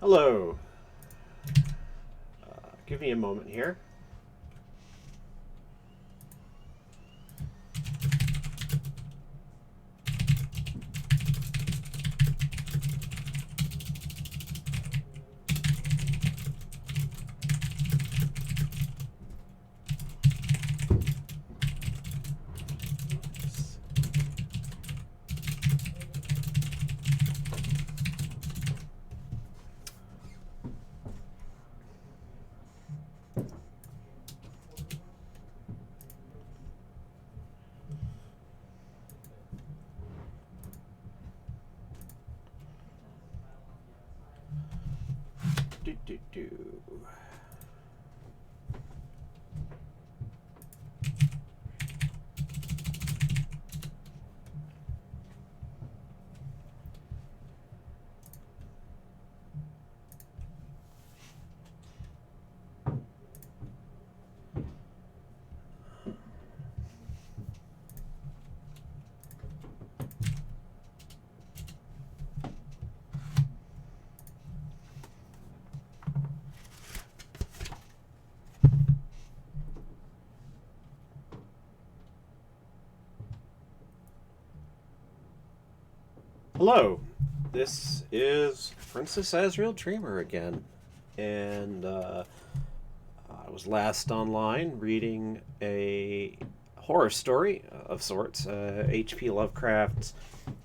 Hello. Give me a moment here. Do, do, do. Hello, this is Princess Azrael Dreamer again, and I was last online reading a horror story of sorts, H.P. Lovecraft's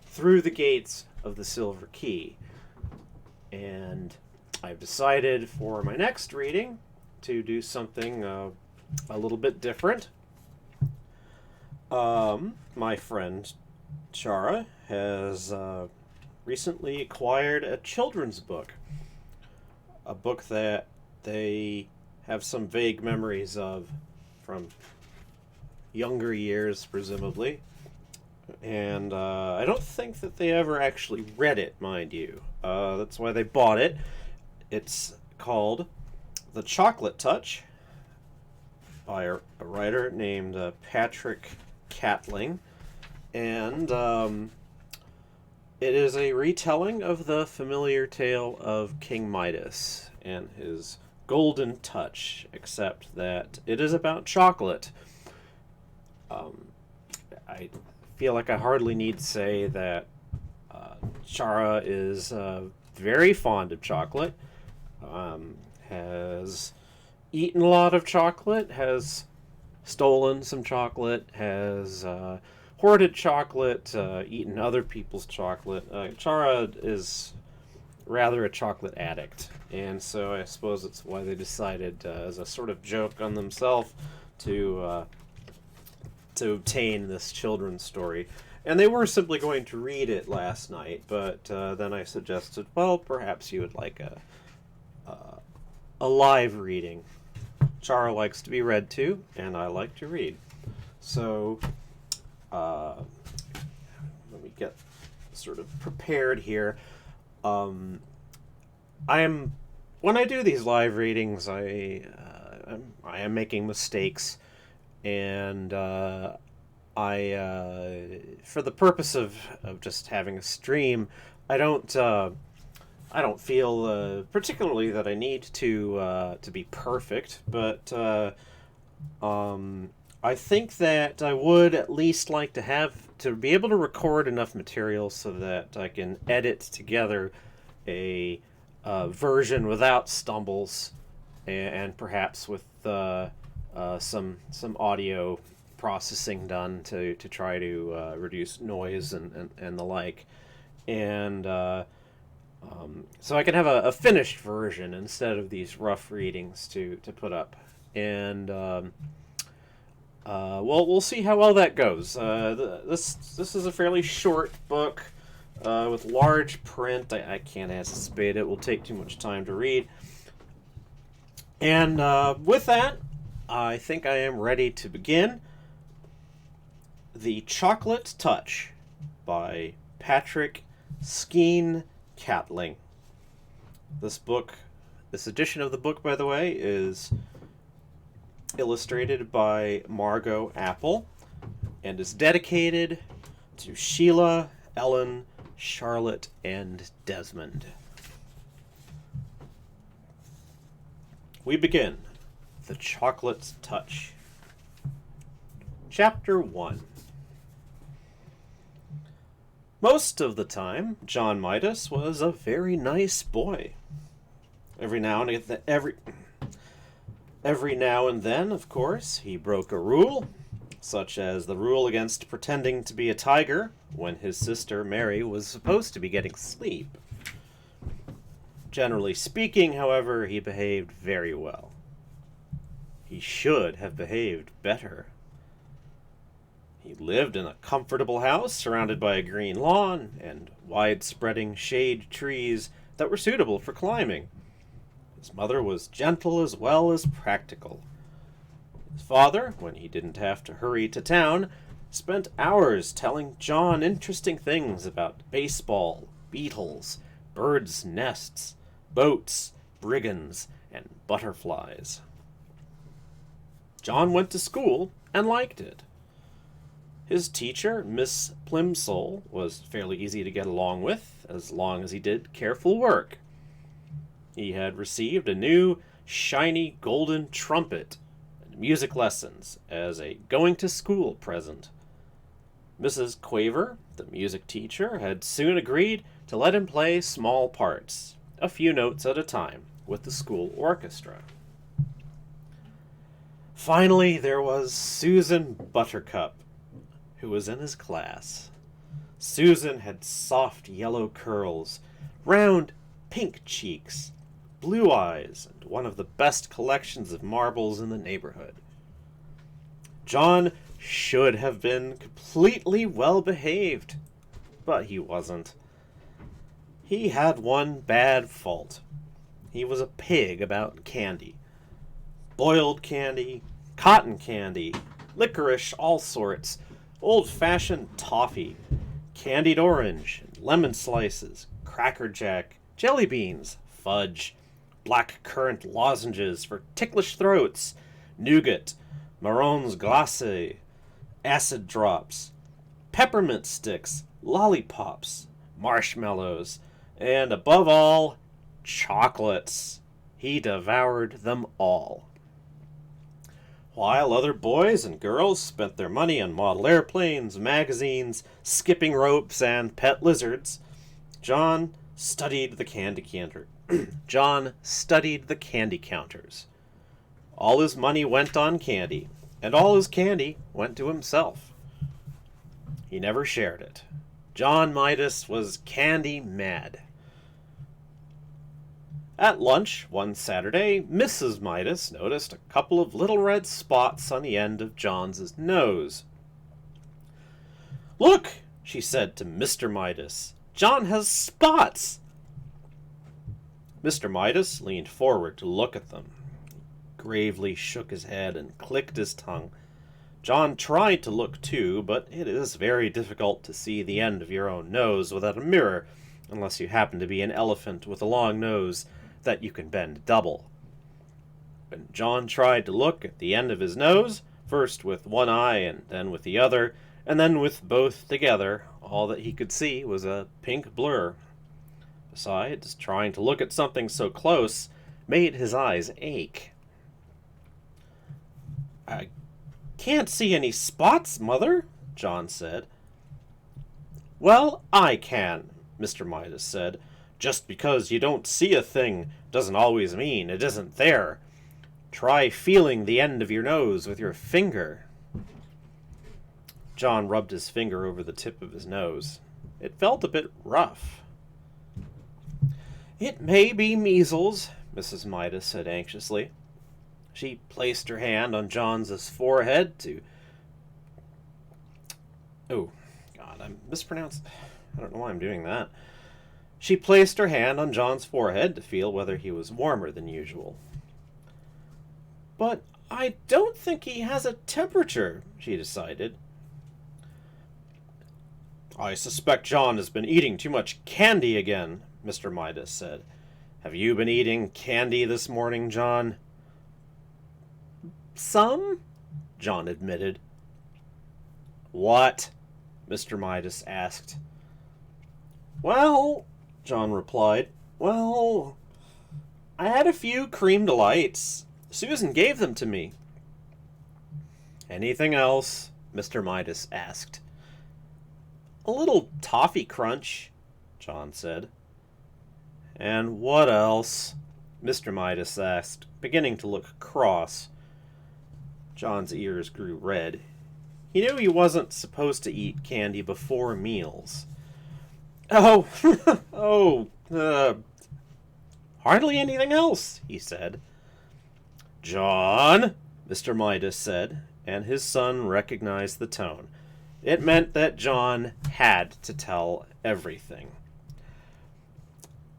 Through the Gates of the Silver Key, and I've decided for my next reading to do something a little bit different. My friend Chara has recently acquired a children's book. A book that they have some vague memories of from younger years, presumably. And I don't think that they ever actually read it, mind you. That's why they bought it. It's called The Chocolate Touch by a writer named Patrick Catling. And it is a retelling of the familiar tale of King Midas and his golden touch, except that it is about chocolate. I feel like I hardly need to say that Chara is very fond of chocolate, has eaten a lot of chocolate, has stolen some chocolate, has hoarded chocolate, eaten other people's chocolate. Chara is rather a chocolate addict, and so I suppose it's why they decided, as a sort of joke on themselves, to obtain this children's story. And they were simply going to read it last night, but then I suggested, well, perhaps you would like a live reading. Chara likes to be read to, and I like to read. So let me get sort of prepared here. When I do these live readings, I am making mistakes, and for the purpose of just having a stream, I don't feel particularly that I need to be perfect, but I think that I would at least like to be able to record enough material so that I can edit together a version without stumbles, and perhaps with some audio processing done to try to reduce noise and the like, and so I can have a finished version instead of these rough readings to put up, and well, we'll see how well that goes. This is a fairly short book with large print. I can't anticipate it will take too much time to read. And with that, I think I am ready to begin. The Chocolate Touch by Patrick Skene Catling. This edition of the book, by the way, is illustrated by Margot Apple and is dedicated to Sheila, Ellen, Charlotte, and Desmond. we begin The Chocolate's Touch. Chapter 1. Most of the time, John Midas was a very nice boy. Every now and then, of course, he broke a rule, such as the rule against pretending to be a tiger when his sister Mary was supposed to be getting sleep. Generally speaking, however, he behaved very well. He should have behaved better. He lived in a comfortable house surrounded by a green lawn and wide-spreading shade trees that were suitable for climbing. His mother was gentle as well as practical. His father, when he didn't have to hurry to town, spent hours telling John interesting things about baseball, beetles, birds' nests, boats, brigands, and butterflies. John went to school and liked it. His teacher, Miss Plimsoll, was fairly easy to get along with, as long as he did careful work. He had received a new, shiny golden trumpet and music lessons as a going-to-school present. Mrs. Quaver, the music teacher, had soon agreed to let him play small parts, a few notes at a time, with the school orchestra. Finally, there was Susan Buttercup, who was in his class. Susan had soft yellow curls, round pink cheeks, blue eyes, and one of the best collections of marbles in the neighborhood. John should have been completely well-behaved, but he wasn't. He had one bad fault. He was a pig about candy. Boiled candy, cotton candy, licorice, all sorts, old-fashioned toffee, candied orange, lemon slices, Cracker Jack, jelly beans, fudge, black currant lozenges for ticklish throats, nougat, marrons glacés, acid drops, peppermint sticks, lollipops, marshmallows, and above all, chocolates. He devoured them all. While other boys and girls spent their money on model airplanes, magazines, skipping ropes, and pet lizards, John studied the candy counters. All his money went on candy, and all his candy went to himself. He never shared it. John Midas was candy mad. At lunch one Saturday, Mrs. Midas noticed a couple of little red spots on the end of John's nose. "Look," she said to Mr. Midas, "John has spots." Mr. Midas leaned forward to look at them. He gravely shook his head and clicked his tongue. John tried to look too, but it is very difficult to see the end of your own nose without a mirror, unless you happen to be an elephant with a long nose that you can bend double. When John tried to look at the end of his nose, first with one eye and then with the other, and then with both together, all that he could see was a pink blur. Besides, trying to look at something so close made his eyes ache. "I can't see any spots, Mother," John said. "Well, I can," Mr. Midas said. "Just because you don't see a thing doesn't always mean it isn't there. Try feeling the end of your nose with your finger." John rubbed his finger over the tip of his nose. It felt a bit rough. "It may be measles," Mrs. Midas said anxiously. She placed her hand on John's forehead to... Oh, God, I mispronounced... I don't know why I'm doing that. She placed her hand on John's forehead to feel whether he was warmer than usual. "But I don't think he has a temperature," she decided. "I suspect John has been eating too much candy again," Mr. Midas said. "Have you been eating candy this morning, John?" "Some," John admitted. "What?" Mr. Midas asked. "Well," John replied, "well, I had a few cream delights. Susan gave them to me. Anything else? Mr. Midas asked. A little toffee crunch, John said. And what else? Mr. Midas asked, beginning to look cross. John's ears grew red. He knew he wasn't supposed to eat candy before meals. Oh, hardly anything else, he said. John, Mr. Midas said, and his son recognized the tone. It meant that John had to tell everything.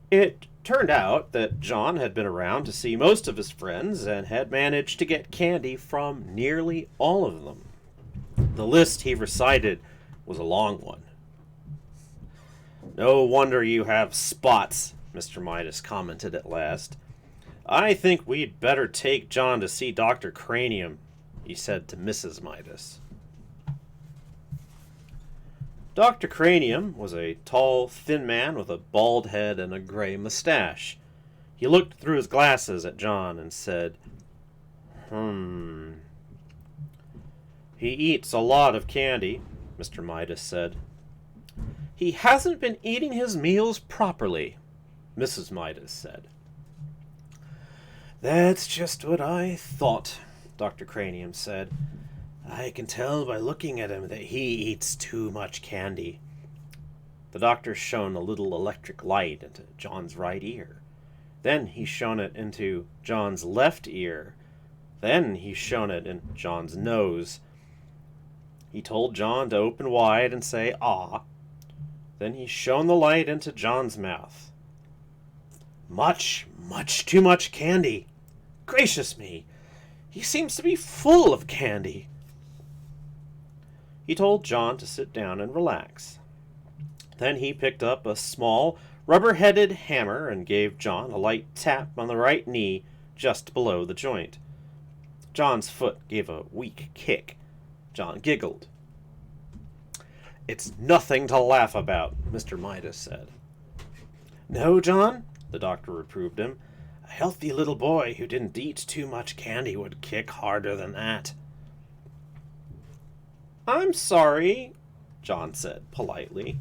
It turned out that John had been around to see most of his friends and had managed to get candy from nearly all of them. The list he recited was a long one. No wonder you have spots, Mr. Midas commented at last. I think we'd better take John to see Dr. Cranium, he said to Mrs. Midas. Dr. Cranium was a tall, thin man with a bald head and a gray mustache. He looked through his glasses at John and said, He eats a lot of candy, Mr. Midas said. He hasn't been eating his meals properly, Mrs. Midas said. That's just what I thought, Dr. Cranium said. I can tell by looking at him that he eats too much candy. The doctor shone a little electric light into John's right ear. Then he shone it into John's left ear. Then he shone it in John's nose. He told John to open wide and say, "Ah." Then he shone the light into John's mouth. Much too much candy. Gracious me, he seems to be full of candy. He told John to sit down and relax. Then he picked up a small, rubber-headed hammer and gave John a light tap on the right knee just below the joint. John's foot gave a weak kick. John giggled. It's nothing to laugh about, Mr. Midas said. No, John, the doctor reproved him. A healthy little boy who didn't eat too much candy would kick harder than that. I'm sorry, John said politely,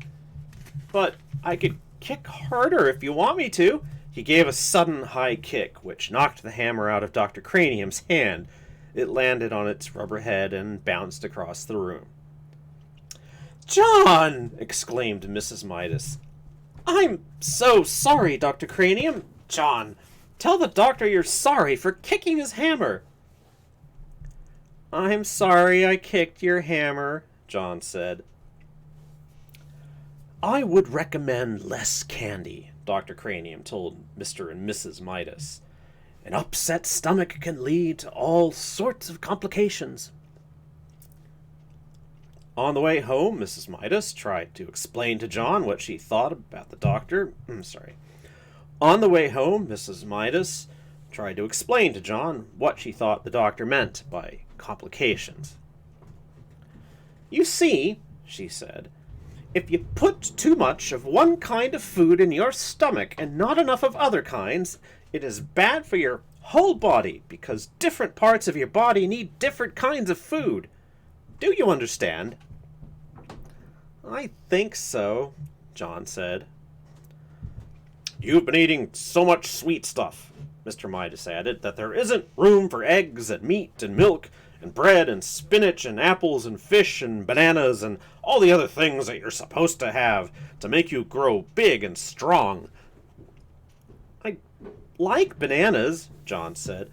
but I could kick harder if you want me to. He gave a sudden high kick, which knocked the hammer out of Dr. Cranium's hand. It landed on its rubber head and bounced across the room. John! Exclaimed Mrs. Midas. I'm so sorry, Dr. Cranium. John, tell the doctor you're sorry for kicking his hammer. I'm sorry I kicked your hammer, John said. I would recommend less candy, Dr. Cranium told Mr. and Mrs. Midas. An upset stomach can lead to all sorts of complications. On the way home, Mrs. Midas tried to explain to John what she thought about the doctor. On the way home, Mrs. Midas tried to explain to John what she thought the doctor meant by complications. You see, she said, if you put too much of one kind of food in your stomach and not enough of other kinds, it is bad for your whole body because different parts of your body need different kinds of food. Do you understand? I think so, John said. You've been eating so much sweet stuff, Mr. Midas added, that there isn't room for eggs and meat and milk and bread and spinach and apples and fish and bananas and all the other things that you're supposed to have to make you grow big and strong. I like bananas, John said,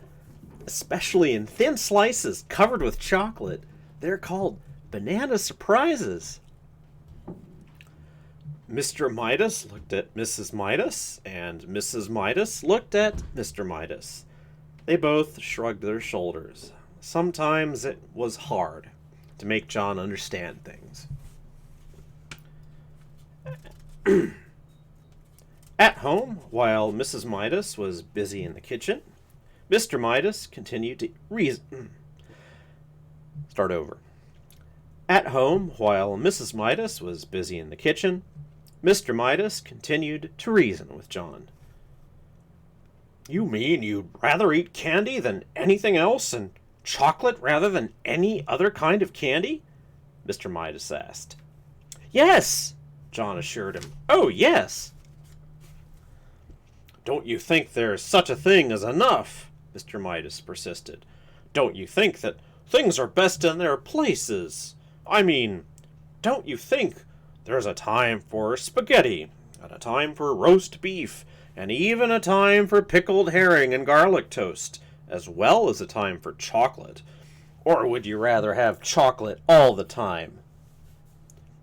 especially in thin slices covered with chocolate. They're called banana surprises. Mr. Midas looked at Mrs. Midas, and Mrs. Midas looked at Mr. Midas. They both shrugged their shoulders. Sometimes it was hard to make John understand things. At home, while Mrs. Midas was busy in the kitchen, Mr. Midas continued to reason. Start over. At home, while Mrs. Midas was busy in the kitchen, Mr. Midas continued to reason with John. You mean you'd rather eat candy than anything else, and chocolate rather than any other kind of candy? Mr. Midas asked. Yes, John assured him. Oh, yes. Don't you think there's such a thing as enough? Mr. Midas persisted. Don't you think that things are best in their places? I mean, don't you think there's a time for spaghetti, and a time for roast beef, and even a time for pickled herring and garlic toast, as well as a time for chocolate? Or would you rather have chocolate all the time?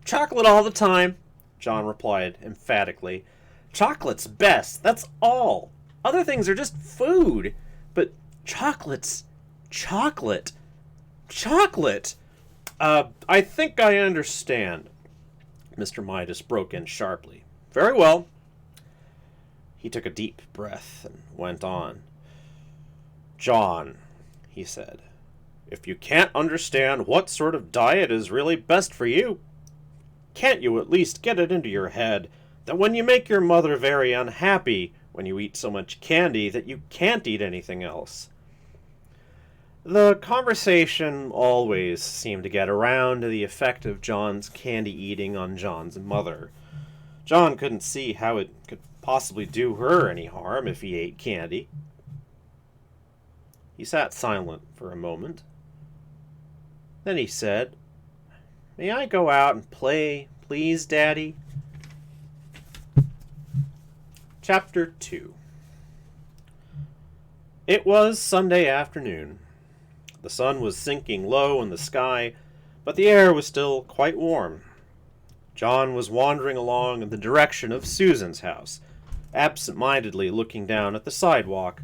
Chocolate all the time, John replied emphatically. Chocolate's best, that's all. Other things are just food. But chocolate's chocolate. Chocolate! I think I understand. Mr. Midas broke in sharply. Very well. He took a deep breath and went on. John, he said, if you can't understand what sort of diet is really best for you, can't you at least get it into your head that when you make your mother very unhappy when you eat so much candy that you can't eat anything else? The conversation always seemed to get around to the effect of John's candy eating on John's mother. John couldn't see how it could possibly do her any harm if he ate candy. He sat silent for a moment. Then he said, May I go out and play, please, Daddy? Chapter 2. It was Sunday afternoon. The sun was sinking low in the sky, but the air was still quite warm. John was wandering along in the direction of Susan's house, absent-mindedly looking down at the sidewalk,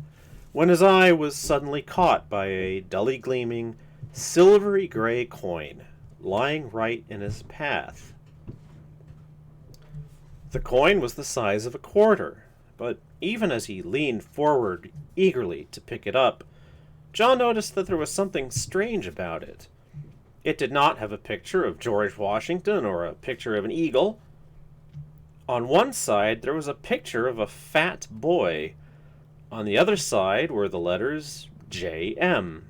when his eye was suddenly caught by a dully gleaming, silvery gray coin lying right in his path. The coin was the size of a quarter, but even as he leaned forward eagerly to pick it up, John noticed that there was something strange about it. It did not have a picture of George Washington or a picture of an eagle. On one side there was a picture of a fat boy. On the other side were the letters J.M.,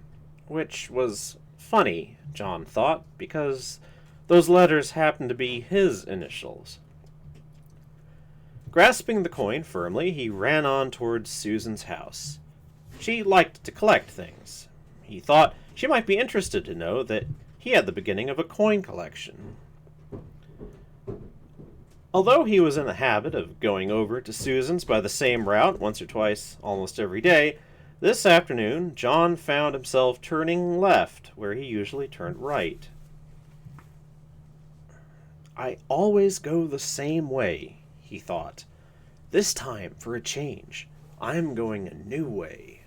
which was funny, John thought, because those letters happened to be his initials. Grasping the coin firmly, he ran on towards Susan's house. She liked to collect things. He thought she might be interested to know that he had the beginning of a coin collection. Although he was in the habit of going over to Susan's by the same route once or twice almost every day, this afternoon John found himself turning left where he usually turned right. I always go the same way, he thought. This time, for a change, I'm going a new way.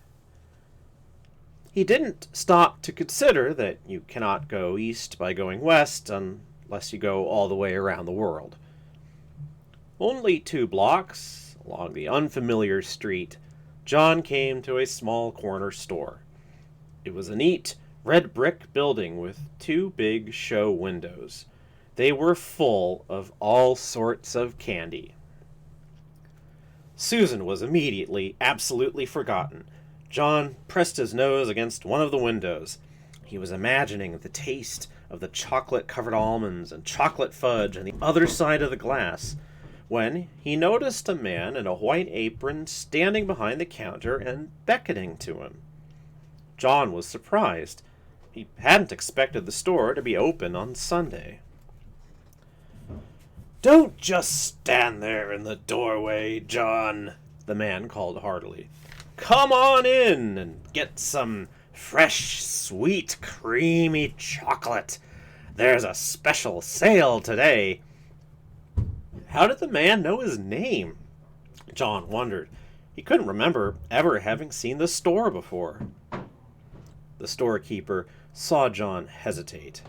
He didn't stop to consider that you cannot go east by going west unless you go all the way around the world. Only 2 blocks along the unfamiliar street, John came to a small corner store. It was a neat, red brick building with 2 big show windows. They were full of all sorts of candy. Susan was immediately absolutely forgotten. John pressed his nose against one of the windows. He was imagining the taste of the chocolate-covered almonds and chocolate fudge on the other side of the glass, when he noticed a man in a white apron standing behind the counter and beckoning to him. John was surprised. He hadn't expected the store to be open on Sunday. Don't just stand there in the doorway, John, the man called heartily. Come on in and get some fresh, sweet, creamy chocolate. There's a special sale today. How did the man know his name? John wondered. He couldn't remember ever having seen the store before. The storekeeper saw John hesitate.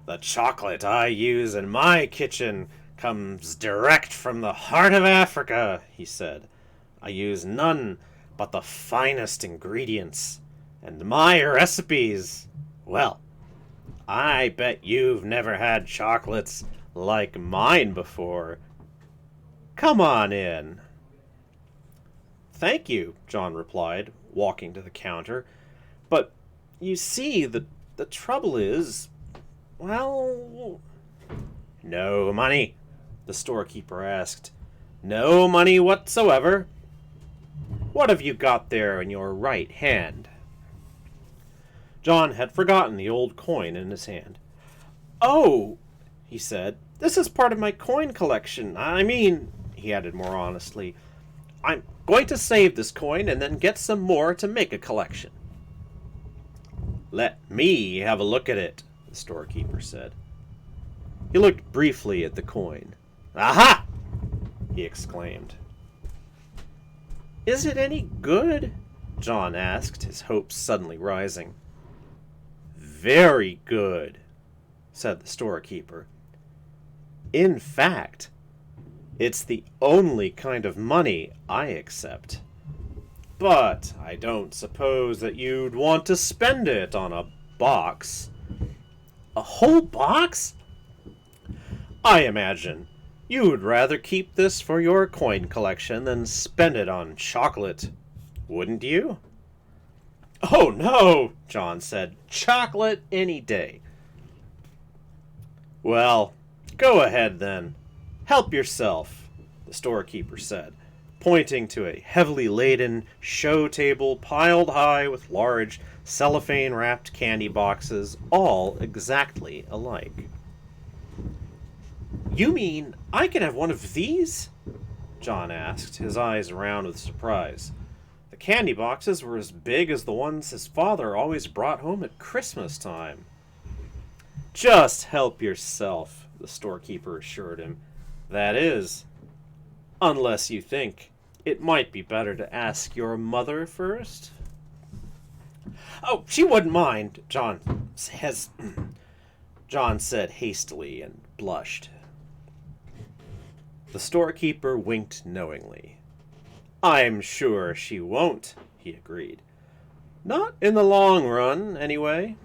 The chocolate I use in my kitchen comes direct from the heart of Africa, he said. I use none but the finest ingredients, and my recipes, well, I bet you've never had chocolates like mine before. Come on in. thank you, John replied, walking to the counter. But you see, the trouble is, well... No money, the storekeeper asked. No money whatsoever. What have you got there in your right hand? John had forgotten the old coin in his hand. Oh, he said, this is part of my coin collection. I mean, he added more honestly, I'm going to save this coin and then get some more to make a collection. Let me have a look at it, the storekeeper said. He looked briefly at the coin. Aha! He exclaimed. Is it any good? John asked, his hopes suddenly rising. Very good, said the storekeeper. In fact, it's the only kind of money I accept. But I don't suppose that you'd want to spend it on a box. A whole box? I imagine you would rather keep this for your coin collection than spend it on chocolate, wouldn't you? Oh no, John said. Chocolate any day. Well, go ahead then. Help yourself, the storekeeper said, pointing to a heavily laden show table piled high with large cellophane-wrapped candy boxes, all exactly alike. You mean I can have one of these? John asked, his eyes round with surprise. The candy boxes were as big as the ones his father always brought home at Christmas time. Just help yourself, the storekeeper assured him. That is, unless you think it might be better to ask your mother first. Oh, she wouldn't mind, John said hastily and blushed. The storekeeper winked knowingly. I'm sure she won't, he agreed. Not in the long run, anyway.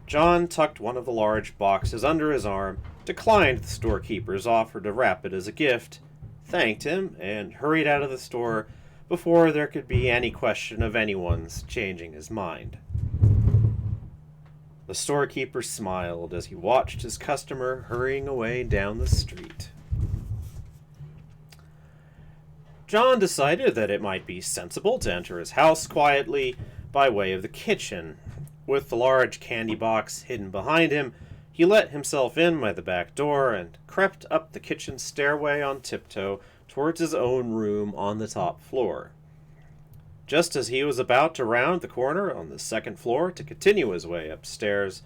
John tucked one of the large boxes under his arm, declined the storekeeper's offer to wrap it as a gift, thanked him, and hurried out of the store before there could be any question of anyone's changing his mind. The storekeeper smiled as he watched his customer hurrying away down the street. John decided that it might be sensible to enter his house quietly by way of the kitchen. With the large candy box hidden behind him, he let himself in by the back door and crept up the kitchen stairway on tiptoe towards his own room on the top floor. Just as he was about to round the corner on the second floor to continue his way upstairs,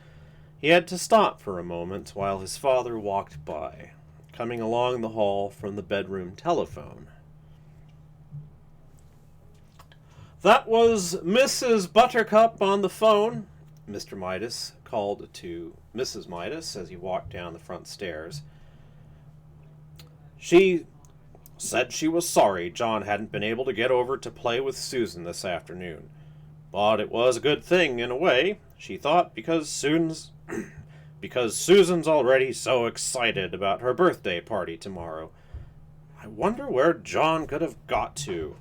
he had to stop for a moment while his father walked by, coming along the hall from the bedroom telephone. That was Mrs. Buttercup on the phone, Mr. Midas called to Mrs. Midas as he walked down the front stairs. She said she was sorry John hadn't been able to get over to play with Susan this afternoon. But it was a good thing, in a way, she thought, because Susan's already so excited about her birthday party tomorrow. I wonder where John could have got to.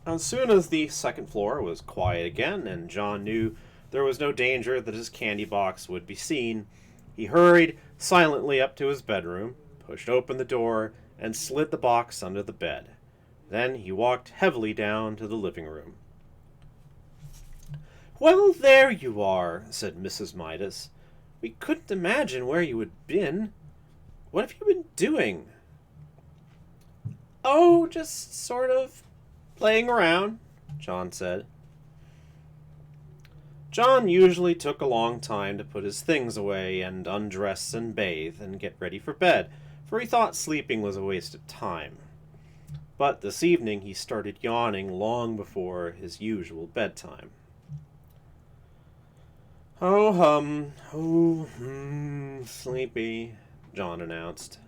As soon as the second floor was quiet again, and John knew there was no danger that his candy box would be seen, he hurried silently up to his bedroom, pushed open the door, and slid the box under the bed. Then he walked heavily down to the living room. Well, there you are, said Mrs. Midas. We couldn't imagine where you had been. What have you been doing? Oh, just sort of playing around, John said. John usually took a long time to put his things away and undress and bathe and get ready for bed, for he thought sleeping was a waste of time. But this evening he started yawning long before his usual bedtime. Sleepy, John announced.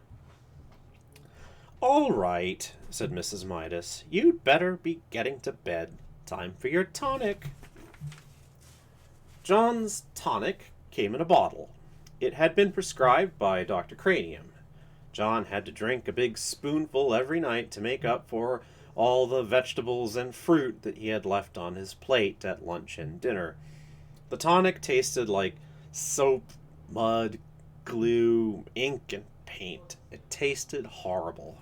All right, said Mrs. Midas. You'd better be getting to bed. Time for your tonic. John's tonic came in a bottle. It had been prescribed by Dr. Cranium. John had to drink a big spoonful every night to make up for all the vegetables and fruit that he had left on his plate at lunch and dinner. The tonic tasted like soap, mud, glue, ink, and paint. It tasted horrible.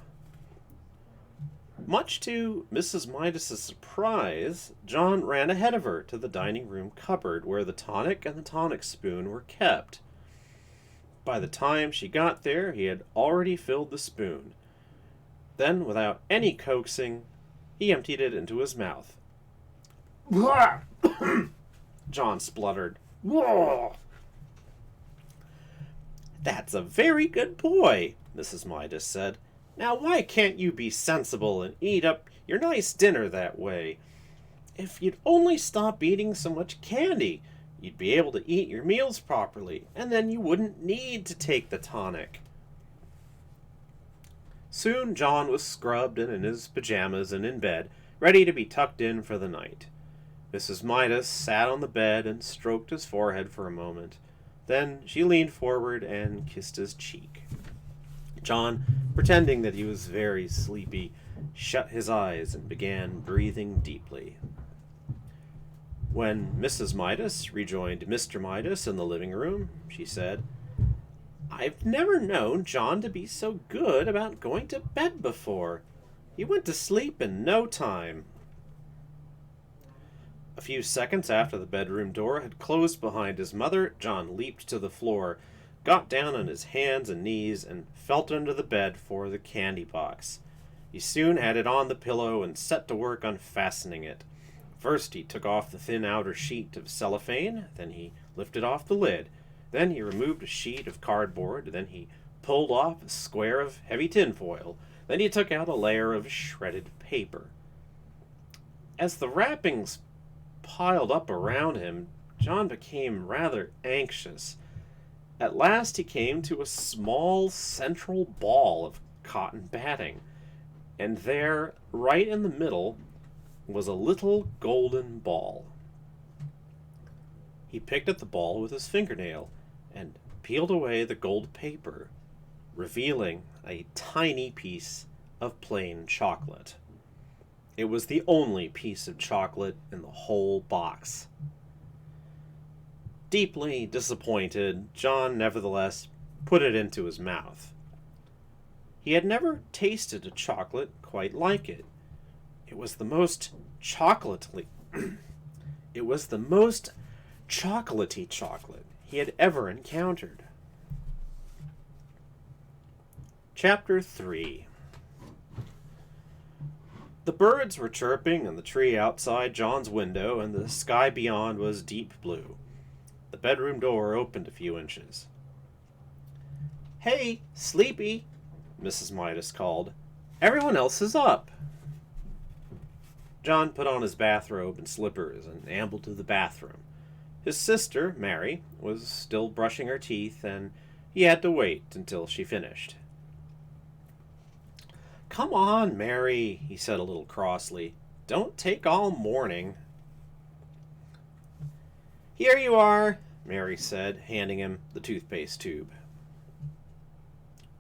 Much to Mrs. Midas's surprise, John ran ahead of her to the dining room cupboard where the tonic and the tonic spoon were kept. By the time she got there, he had already filled the spoon. Then, without any coaxing, he emptied it into his mouth. John spluttered. "That's a very good boy," Mrs. Midas said. "Now why can't you be sensible and eat up your nice dinner that way? If you'd only stop eating so much candy, you'd be able to eat your meals properly, and then you wouldn't need to take the tonic." Soon John was scrubbed and in his pajamas and in bed, ready to be tucked in for the night. Mrs. Midas sat on the bed and stroked his forehead for a moment. Then she leaned forward and kissed his cheek. John, pretending that he was very sleepy, shut his eyes and began breathing deeply. When Mrs. Midas rejoined Mr. Midas in the living room, she said, "I've never known John to be so good about going to bed before. He went to sleep in no time." A few seconds after the bedroom door had closed behind his mother, John leaped to the floor, got down on his hands and knees, and felt under the bed for the candy box. He soon had it on the pillow and set to work unfastening it. First he took off the thin outer sheet of cellophane, then he lifted off the lid. Then he removed a sheet of cardboard, then he pulled off a square of heavy tinfoil, then he took out a layer of shredded paper. As the wrappings piled up around him, John became rather anxious. At last he came to a small central ball of cotton batting, and there, right in the middle, was a little golden ball. He picked at the ball with his fingernail and peeled away the gold paper, revealing a tiny piece of plain chocolate. It was the only piece of chocolate in the whole box. Deeply disappointed, John nevertheless put it into his mouth. He had never tasted a chocolate quite like it. It was the most chocolatey chocolate he had ever encountered. Chapter 3. The birds were chirping in the tree outside John's window, and the sky beyond was deep blue. The bedroom door opened a few inches. "Hey, Sleepy," Mrs. Midas called. "Everyone else is up." John put on his bathrobe and slippers and ambled to the bathroom. His sister, Mary, was still brushing her teeth, and he had to wait until she finished. "Come on, Mary," he said a little crossly. "Don't take all morning." "Here you are," Mary said, handing him the toothpaste tube.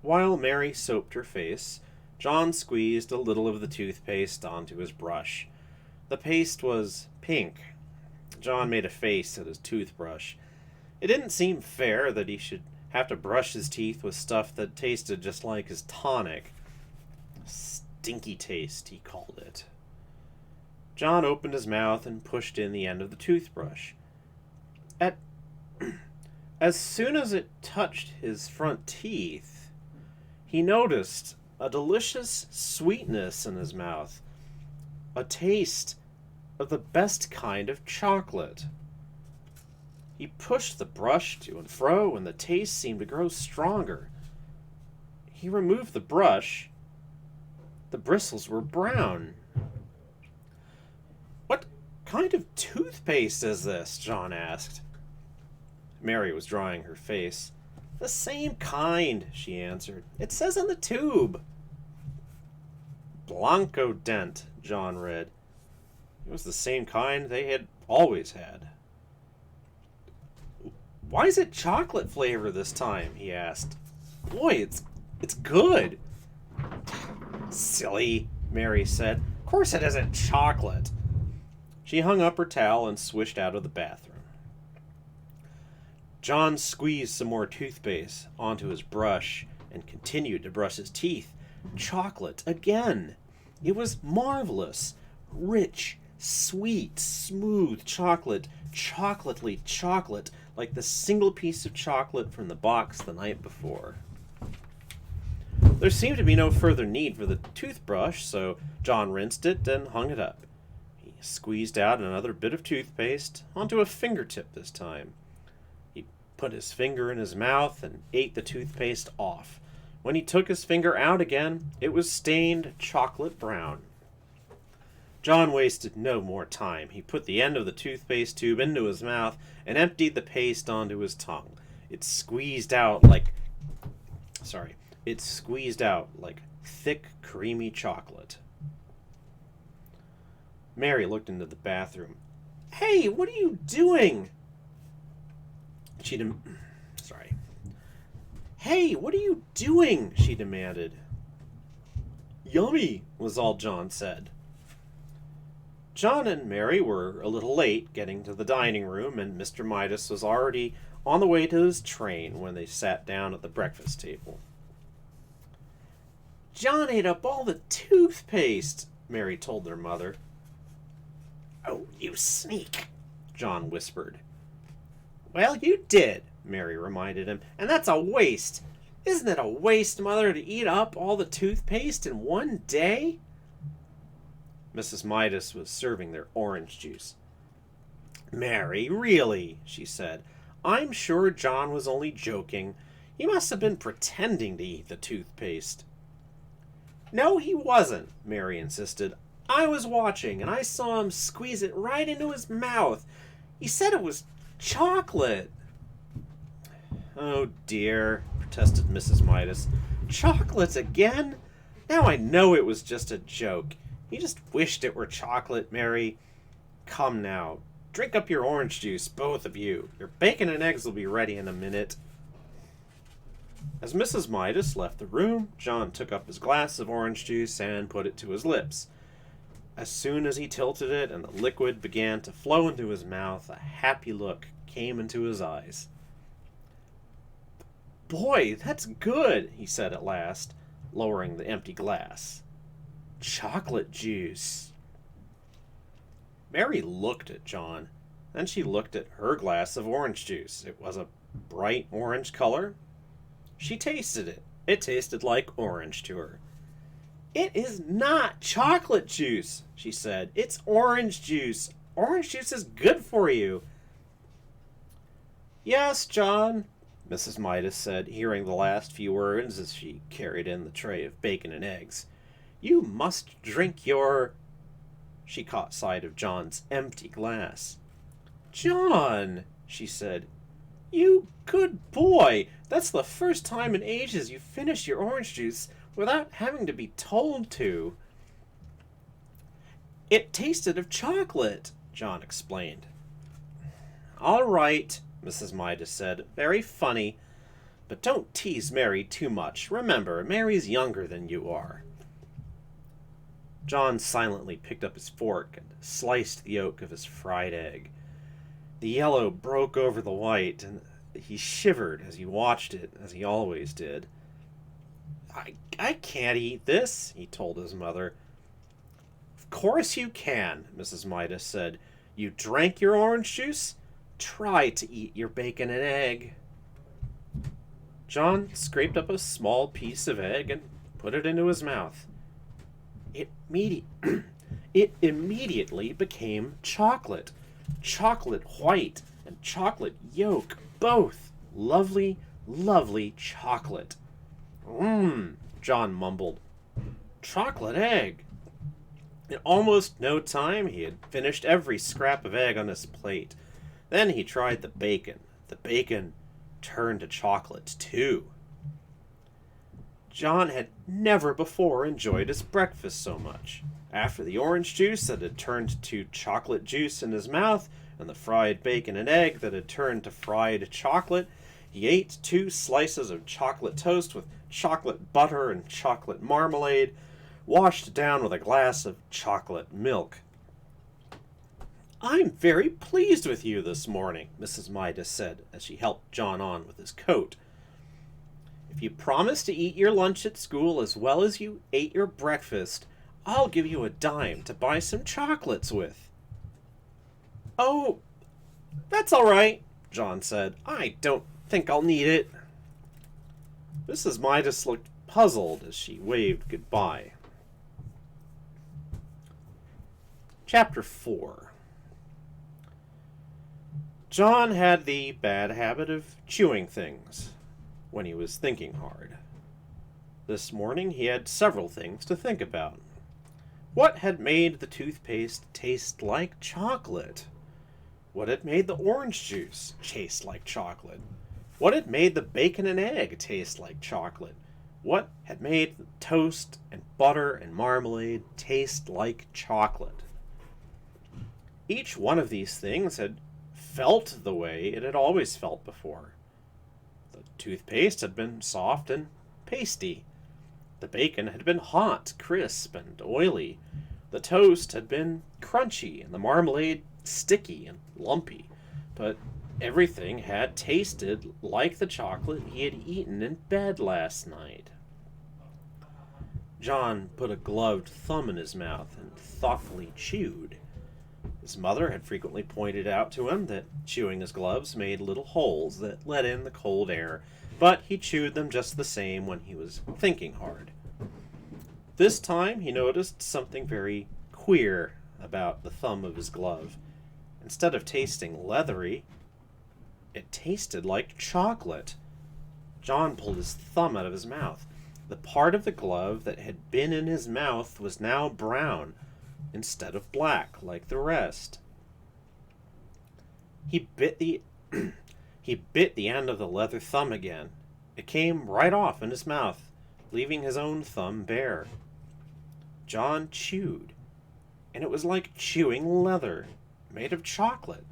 While Mary soaped her face, John squeezed a little of the toothpaste onto his brush. The paste was pink. John made a face at his toothbrush. It didn't seem fair that he should have to brush his teeth with stuff that tasted just like his tonic. Stinky taste, he called it. John opened his mouth and pushed in the end of the toothbrush. As soon as it touched his front teeth, he noticed a delicious sweetness in his mouth, a taste of the best kind of chocolate. He pushed the brush to and fro, and the taste seemed to grow stronger. He removed the brush. The bristles were brown. "What kind of toothpaste is this?" John asked. Mary was drying her face. "The same kind," she answered. "It says on the tube." "Blanco Dent," John read. It was the same kind they had always had. "Why is it chocolate flavor this time?" he asked. "Boy, it's It's good. Silly, Mary said. Of course it isn't chocolate. She hung up her towel and swished out of the bathroom. John squeezed some more toothpaste onto his brush and continued to brush his teeth. Chocolate again. It was marvelous. Rich, sweet, smooth chocolate. Chocolately chocolate, like the single piece of chocolate from the box the night before. There seemed to be no further need for the toothbrush, so John rinsed it and hung it up. He squeezed out another bit of toothpaste onto a fingertip this time. He put his finger in his mouth and ate the toothpaste off. When he took his finger out again, it was stained chocolate brown. John wasted no more time. He put the end of the toothpaste tube into his mouth and emptied the paste onto his tongue. It squeezed out like thick, creamy chocolate. Mary looked into the bathroom. Hey, what are you doing? Hey, what are you doing? She demanded. Yummy, was all John said. John and Mary were a little late getting to the dining room, and Mr. Midas was already on the way to his train when they sat down at the breakfast table. John ate up all the toothpaste, Mary told their mother. Oh, you sneak, John whispered. Well, you did, Mary reminded him, and that's a waste. Isn't it a waste, Mother, to eat up all the toothpaste in one day? Mrs. Midas was serving their orange juice. Mary, really, she said. I'm sure John was only joking. He must have been pretending to eat the toothpaste. No, he wasn't, Mary insisted. I was watching, and I saw him squeeze it right into his mouth. He said it was chocolate. Oh, dear, protested Mrs. Midas. Chocolate again? Now I know it was just a joke. He just wished it were chocolate, Mary. Come now, drink up your orange juice, both of you. Your bacon and eggs will be ready in a minute. As Mrs. Midas left the room, John took up his glass of orange juice and put it to his lips. As soon as he tilted it and the liquid began to flow into his mouth, a happy look came into his eyes. Boy, that's good, he said at last, lowering the empty glass. Chocolate juice. Mary looked at John. Then she looked at her glass of orange juice. It was a bright orange color. She tasted it. It tasted like orange to her. It is not chocolate juice, she said. It's orange juice. Orange juice is good for you. Yes, John, Mrs. Midas said, hearing the last few words as she carried in the tray of bacon and eggs. You must drink your... She caught sight of John's empty glass. John, she said, you good boy. That's the first time in ages you've finished your orange juice without having to be told to. It tasted of chocolate, John explained. All right, Mrs. Midas said. Very funny. But don't tease Mary too much. Remember, Mary's younger than you are. John silently picked up his fork and sliced the yolk of his fried egg. The yellow broke over the white, and he shivered as he watched it, as he always did. I can't eat this, he told his mother. Of course you can, Mrs. Midas said. You drank your orange juice? Try to eat your bacon and egg. John scraped up a small piece of egg and put it into his mouth. It immediately became chocolate. Chocolate white and chocolate yolk, both lovely, lovely chocolate. John mumbled. Chocolate egg. In almost no time he had finished every scrap of egg on his plate. Then he tried the bacon. The bacon turned to chocolate, too. John had never before enjoyed his breakfast so much. After the orange juice that had turned to chocolate juice in his mouth, and the fried bacon and egg that had turned to fried chocolate, He ate 2 slices of chocolate toast with chocolate butter and chocolate marmalade, washed down with a glass of chocolate milk. "I'm very pleased with you this morning," Mrs. Midas said as she helped John on with his coat. "If you promise to eat your lunch at school as well as you ate your breakfast, I'll give you a dime to buy some chocolates with." "Oh, that's all right," John said. "I don't think I'll need it." Mrs. Midas looked puzzled as she waved goodbye. Chapter 4. John had the bad habit of chewing things when he was thinking hard. This morning he had several things to think about. What had made the toothpaste taste like chocolate? What had made the orange juice taste like chocolate? What had made the bacon and egg taste like chocolate? What had made the toast and butter and marmalade taste like chocolate? Each one of these things had felt the way it had always felt before. The toothpaste had been soft and pasty. The bacon had been hot, crisp, and oily. The toast had been crunchy, and the marmalade sticky and lumpy. But everything had tasted like the chocolate he had eaten in bed last night. John put a gloved thumb in his mouth and thoughtfully chewed. His mother had frequently pointed out to him that chewing his gloves made little holes that let in the cold air, but he chewed them just the same when he was thinking hard. This time he noticed something very queer about the thumb of his glove. Instead of tasting leathery, it tasted like chocolate. John pulled his thumb out of his mouth. The part of the glove that had been in his mouth was now brown, instead of black like the rest. He bit the end of the leather thumb again. It came right off in his mouth, leaving his own thumb bare. John chewed, and it was like chewing leather, made of chocolate,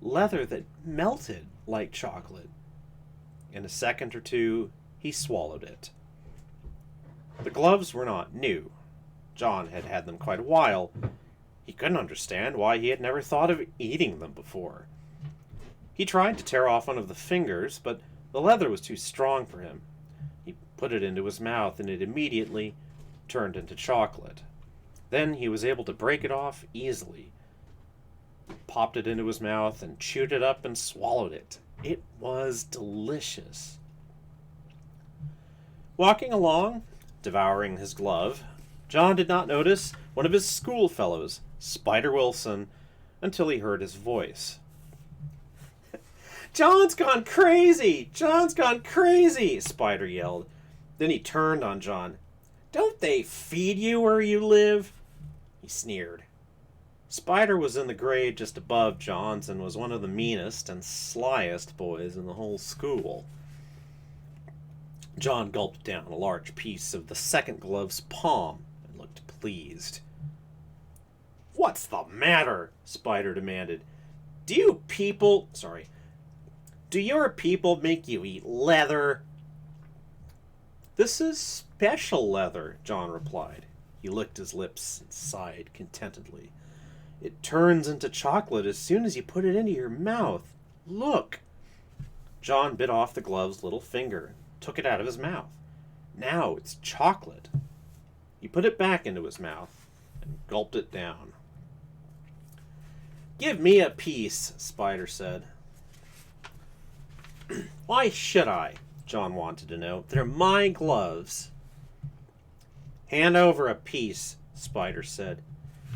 leather that melted like chocolate. In a second or two, he swallowed it. The gloves were not new. John had had them quite a while. He couldn't understand why he had never thought of eating them before. He tried to tear off one of the fingers, but the leather was too strong for him. He put it into his mouth, and it immediately turned into chocolate. Then he was able to break it off easily. He popped it into his mouth and chewed it up and swallowed it. It was delicious. Walking along, devouring his glove, John did not notice one of his schoolfellows, Spider Wilson, until he heard his voice. "John's gone crazy! John's gone crazy!" Spider yelled. Then he turned on John. "Don't they feed you where you live?" He sneered. Spider was in the grade just above John's and was one of the meanest and slyest boys in the whole school. John gulped down a large piece of the second glove's palm and looked pleased. "What's the matter?" Spider demanded. Do your people make you eat leather?" "This is special leather," John replied. He licked his lips and sighed contentedly. "It turns into chocolate as soon as you put it into your mouth. Look." John bit off the glove's little finger and took it out of his mouth. Now it's chocolate. He put it back into his mouth and gulped it down. "Give me a piece," Spider said. "Why should I?" John wanted to know. "They're my gloves." "Hand over a piece," Spider said.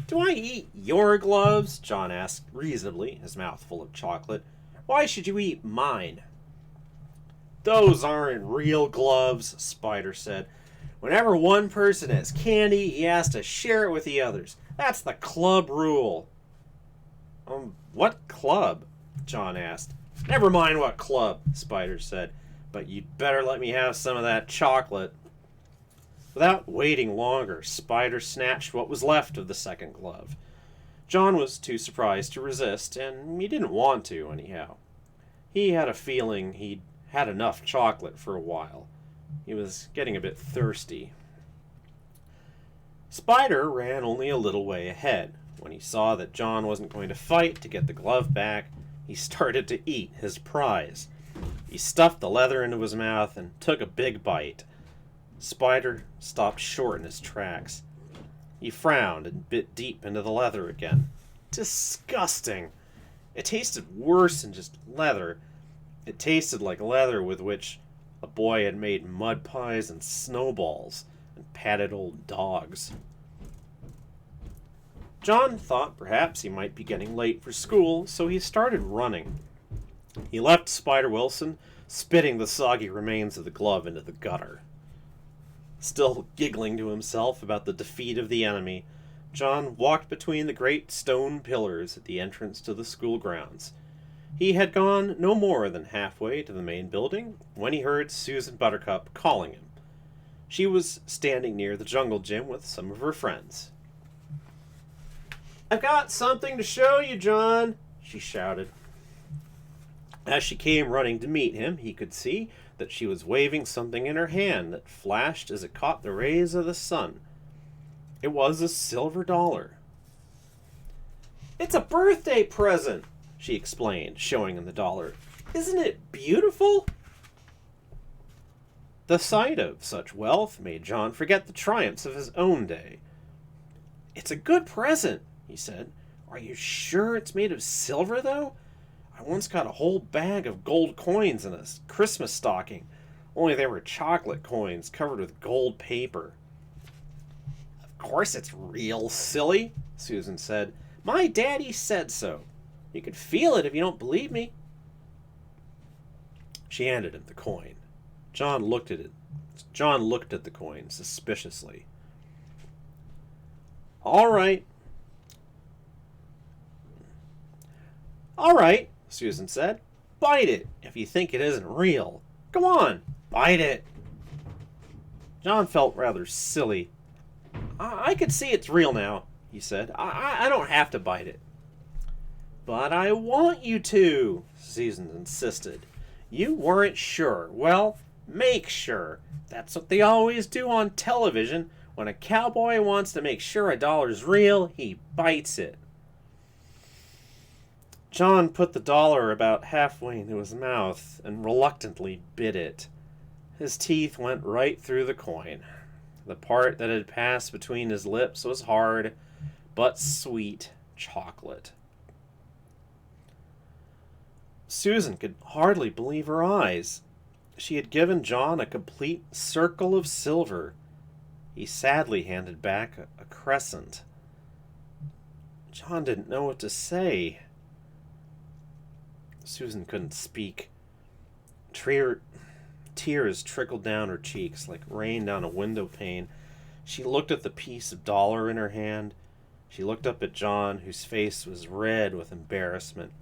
"Do I eat your gloves?" John asked reasonably, his mouth full of chocolate. "Why should you eat mine?" "Those aren't real gloves," Spider said. "Whenever one person has candy, he has to share it with the others. That's the club rule." What club?" John asked. "Never mind what club," Spider said. "But you'd better let me have some of that chocolate." Without waiting longer, Spider snatched what was left of the second glove. John was too surprised to resist, and he didn't want to, anyhow. He had a feeling he'd had enough chocolate for a while. He was getting a bit thirsty. Spider ran only a little way ahead. When he saw that John wasn't going to fight to get the glove back, he started to eat his prize. He stuffed the leather into his mouth and took a big bite. Spider stopped short in his tracks. He frowned and bit deep into the leather again. Disgusting! It tasted worse than just leather. It tasted like leather with which a boy had made mud pies and snowballs and patted old dogs. John thought perhaps he might be getting late for school, so he started running. He left Spider Wilson, spitting the soggy remains of the glove into the gutter. Still giggling to himself about the defeat of the enemy, John walked between the great stone pillars at the entrance to the school grounds. He had gone no more than halfway to the main building when he heard Susan Buttercup calling him. She was standing near the jungle gym with some of her friends. "I've got something to show you, John," she shouted. As she came running to meet him, he could see that she was waving something in her hand that flashed as it caught the rays of the sun. It was a silver dollar. "It's a birthday present," she explained, showing him the dollar. "Isn't it beautiful?" The sight of such wealth made John forget the triumphs of his own day. "It's a good present," he said. "Are you sure it's made of silver, though? I once got a whole bag of gold coins in a Christmas stocking, only they were chocolate coins covered with gold paper." "Of course it's real, silly," Susan said. "My daddy said so. You can feel it if you don't believe me." She handed him the coin. John looked at the coin suspiciously. All right, Susan said. "Bite it if you think it isn't real. Come on, bite it." John felt rather silly. I could see it's real now," he said. I don't have to bite it." "But I want you to," Susan insisted. "You weren't sure. Well, make sure. That's what they always do on television. When a cowboy wants to make sure a dollar's real, he bites it." John put the dollar about halfway into his mouth and reluctantly bit it. His teeth went right through the coin. The part that had passed between his lips was hard, but sweet chocolate. Susan could hardly believe her eyes. She had given John a complete circle of silver. He sadly handed back a crescent. John didn't know what to say. Susan couldn't speak. Tears trickled down her cheeks like rain down a window pane. She looked at the piece of dollar in her hand. She looked up at John, whose face was red with embarrassment.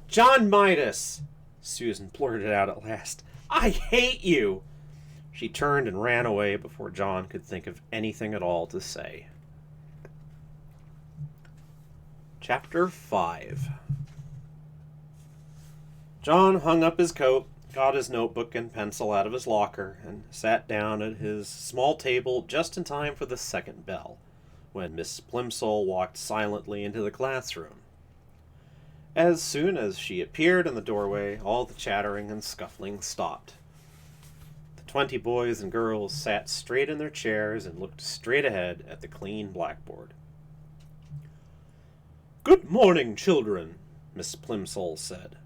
"John Midas," Susan blurted out at last, "I hate you." She turned and ran away before John could think of anything at all to say. Chapter 5. John hung up his coat, got his notebook and pencil out of his locker, and sat down at his small table just in time for the second bell, when Miss Plimsoll walked silently into the classroom. As soon as she appeared in the doorway, all the chattering and scuffling stopped. The 20 boys and girls sat straight in their chairs and looked straight ahead at the clean blackboard. "Good morning, children," Miss Plimsoll said.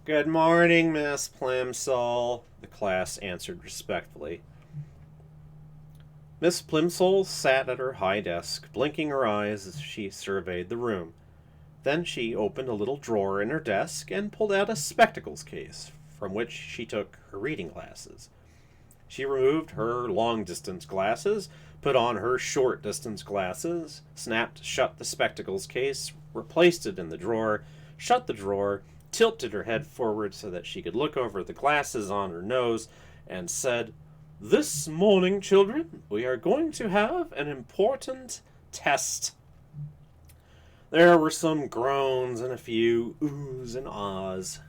"Good morning, Miss Plimsoll," the class answered respectfully. Miss Plimsoll sat at her high desk, blinking her eyes as she surveyed the room. Then she opened a little drawer in her desk and pulled out a spectacles case, from which she took her reading glasses. She removed her long-distance glasses, put on her short-distance glasses, snapped shut the spectacles case, replaced it in the drawer, shut the drawer, tilted her head forward so that she could look over the glasses on her nose, and said, "This morning, children, we are going to have an important test." There were some groans and a few oohs and ahs.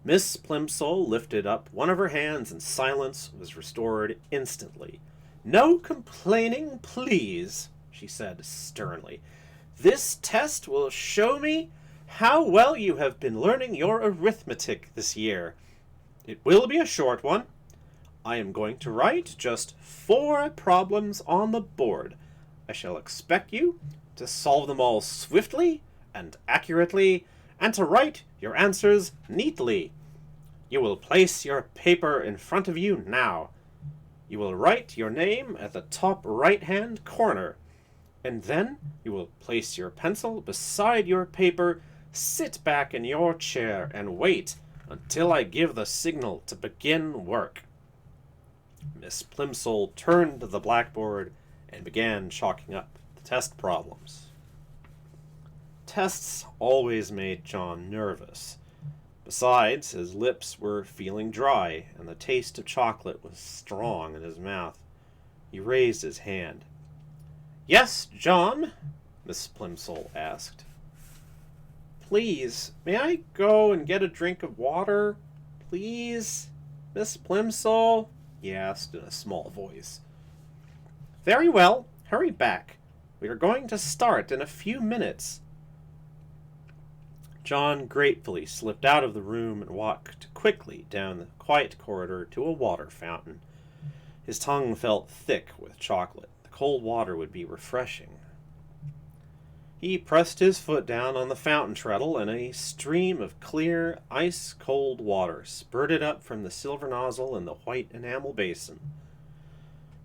Miss Plimsoll lifted up one of her hands and silence was restored instantly. "No complaining, please," she said sternly. "This test will show me how well you have been learning your arithmetic this year. It will be a short one. I am going to write just 4 problems on the board. I shall expect you to solve them all swiftly and accurately, and to write your answers neatly. You will place your paper in front of you now. You will write your name at the top right-hand corner, and then you will place your pencil beside your paper, sit back in your chair, and wait until I give the signal to begin work." Miss Plimsoll turned to the blackboard and began chalking up the test problems. Tests always made John nervous. Besides, his lips were feeling dry, and the taste of chocolate was strong in his mouth. He raised his hand. "Yes, John?" Miss Plimsoll asked. "Please, may I go and get a drink of water? Please, Miss Plimsoll?" he asked in a small voice. "Very well, hurry back. We are going to start in a few minutes." John gratefully slipped out of the room and walked quickly down the quiet corridor to a water fountain. His tongue felt thick with chocolate. The cold water would be refreshing. He pressed his foot down on the fountain treadle, and a stream of clear, ice-cold water spurted up from the silver nozzle in the white enamel basin.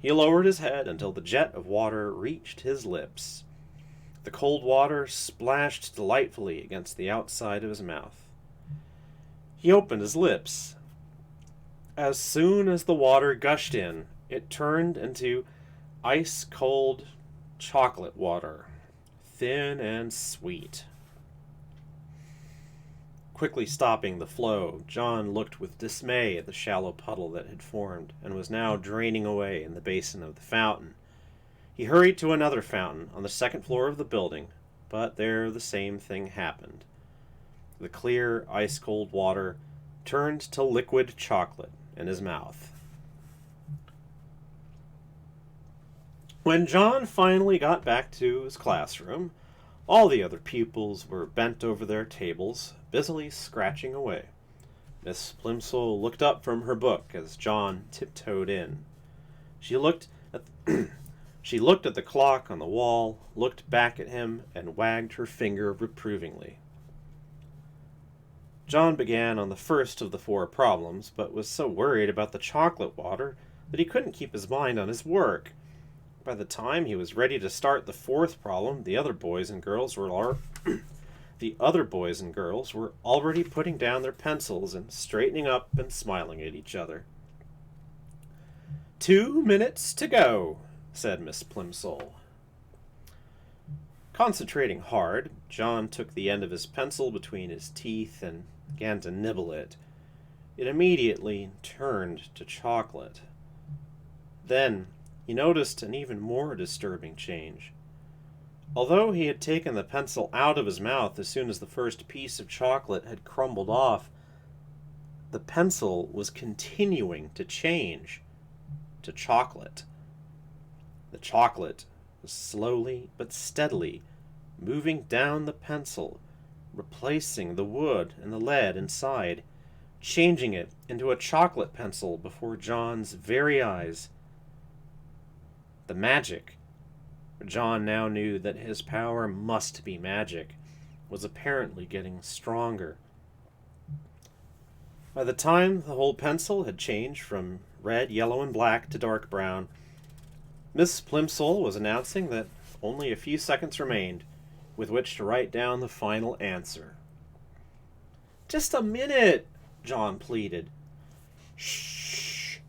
He lowered his head until the jet of water reached his lips. The cold water splashed delightfully against the outside of his mouth. He opened his lips. As soon as the water gushed in, it turned into ice-cold chocolate water, thin and sweet. Quickly stopping the flow, John looked with dismay at the shallow puddle that had formed and was now draining away in the basin of the fountain. He hurried to another fountain on the second floor of the building, but there the same thing happened. The clear, ice-cold water turned to liquid chocolate in his mouth. When John finally got back to his classroom, all the other pupils were bent over their tables, busily scratching away. Miss Plimsoll looked up from her book as John tiptoed in. She looked at the clock on the wall, looked back at him, and wagged her finger reprovingly. John began on the first of the 4 problems, but was so worried about the chocolate water that he couldn't keep his mind on his work. By the time he was ready to start the 4th problem, the other boys and girls were already putting down their pencils and straightening up and smiling at each other. 2 minutes to go," said Miss Plimsoll. Concentrating hard, John took the end of his pencil between his teeth and began to nibble it. It immediately turned to chocolate. Then he noticed an even more disturbing change. Although he had taken the pencil out of his mouth as soon as the first piece of chocolate had crumbled off, the pencil was continuing to change to chocolate. The chocolate was slowly but steadily moving down the pencil, replacing the wood and the lead inside, changing it into a chocolate pencil before John's very eyes. The magic, for John now knew that his power must be magic, was apparently getting stronger. By the time the whole pencil had changed from red, yellow, and black to dark brown, Miss Plimsoll was announcing that only a few seconds remained with which to write down the final answer. "Just a minute," John pleaded. "Shh,"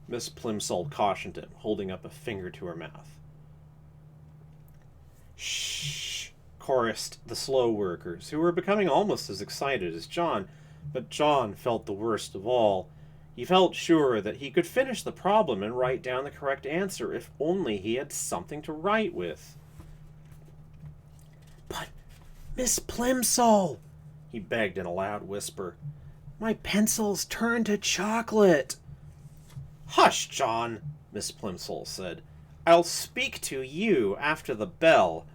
Miss Plimsoll cautioned him, holding up a finger to her mouth. "Shh," chorused the slow workers, who were becoming almost as excited as John, but John felt the worst of all. He felt sure that he could finish the problem and write down the correct answer if only he had something to write with. "But, Miss Plimsoll," he begged in a loud whisper, My pencils turned to chocolate. Hush, John, Miss Plimsoll said. I'll speak to you after the bell.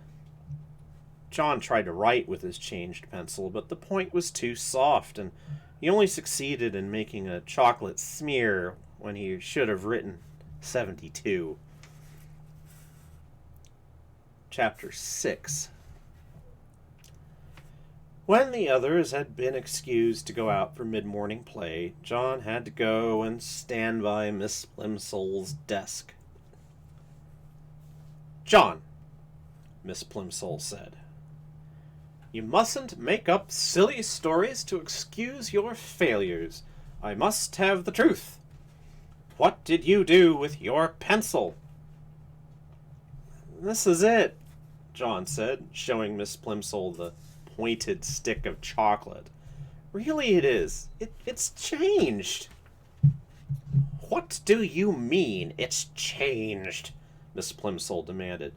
John tried to write with his changed pencil, but the point was too soft, and he only succeeded in making a chocolate smear when he should have written 72. Chapter 6. When the others had been excused to go out for mid-morning play, John had to go and stand by Miss Plimsoll's desk. John, Miss Plimsoll said, you mustn't make up silly stories to excuse your failures. I must have the truth. What did you do with your pencil? This is it, John said, showing Miss Plimsoll the pointed stick of chocolate. Really it is. It's changed. What do you mean, it's changed? Miss Plimsoll demanded.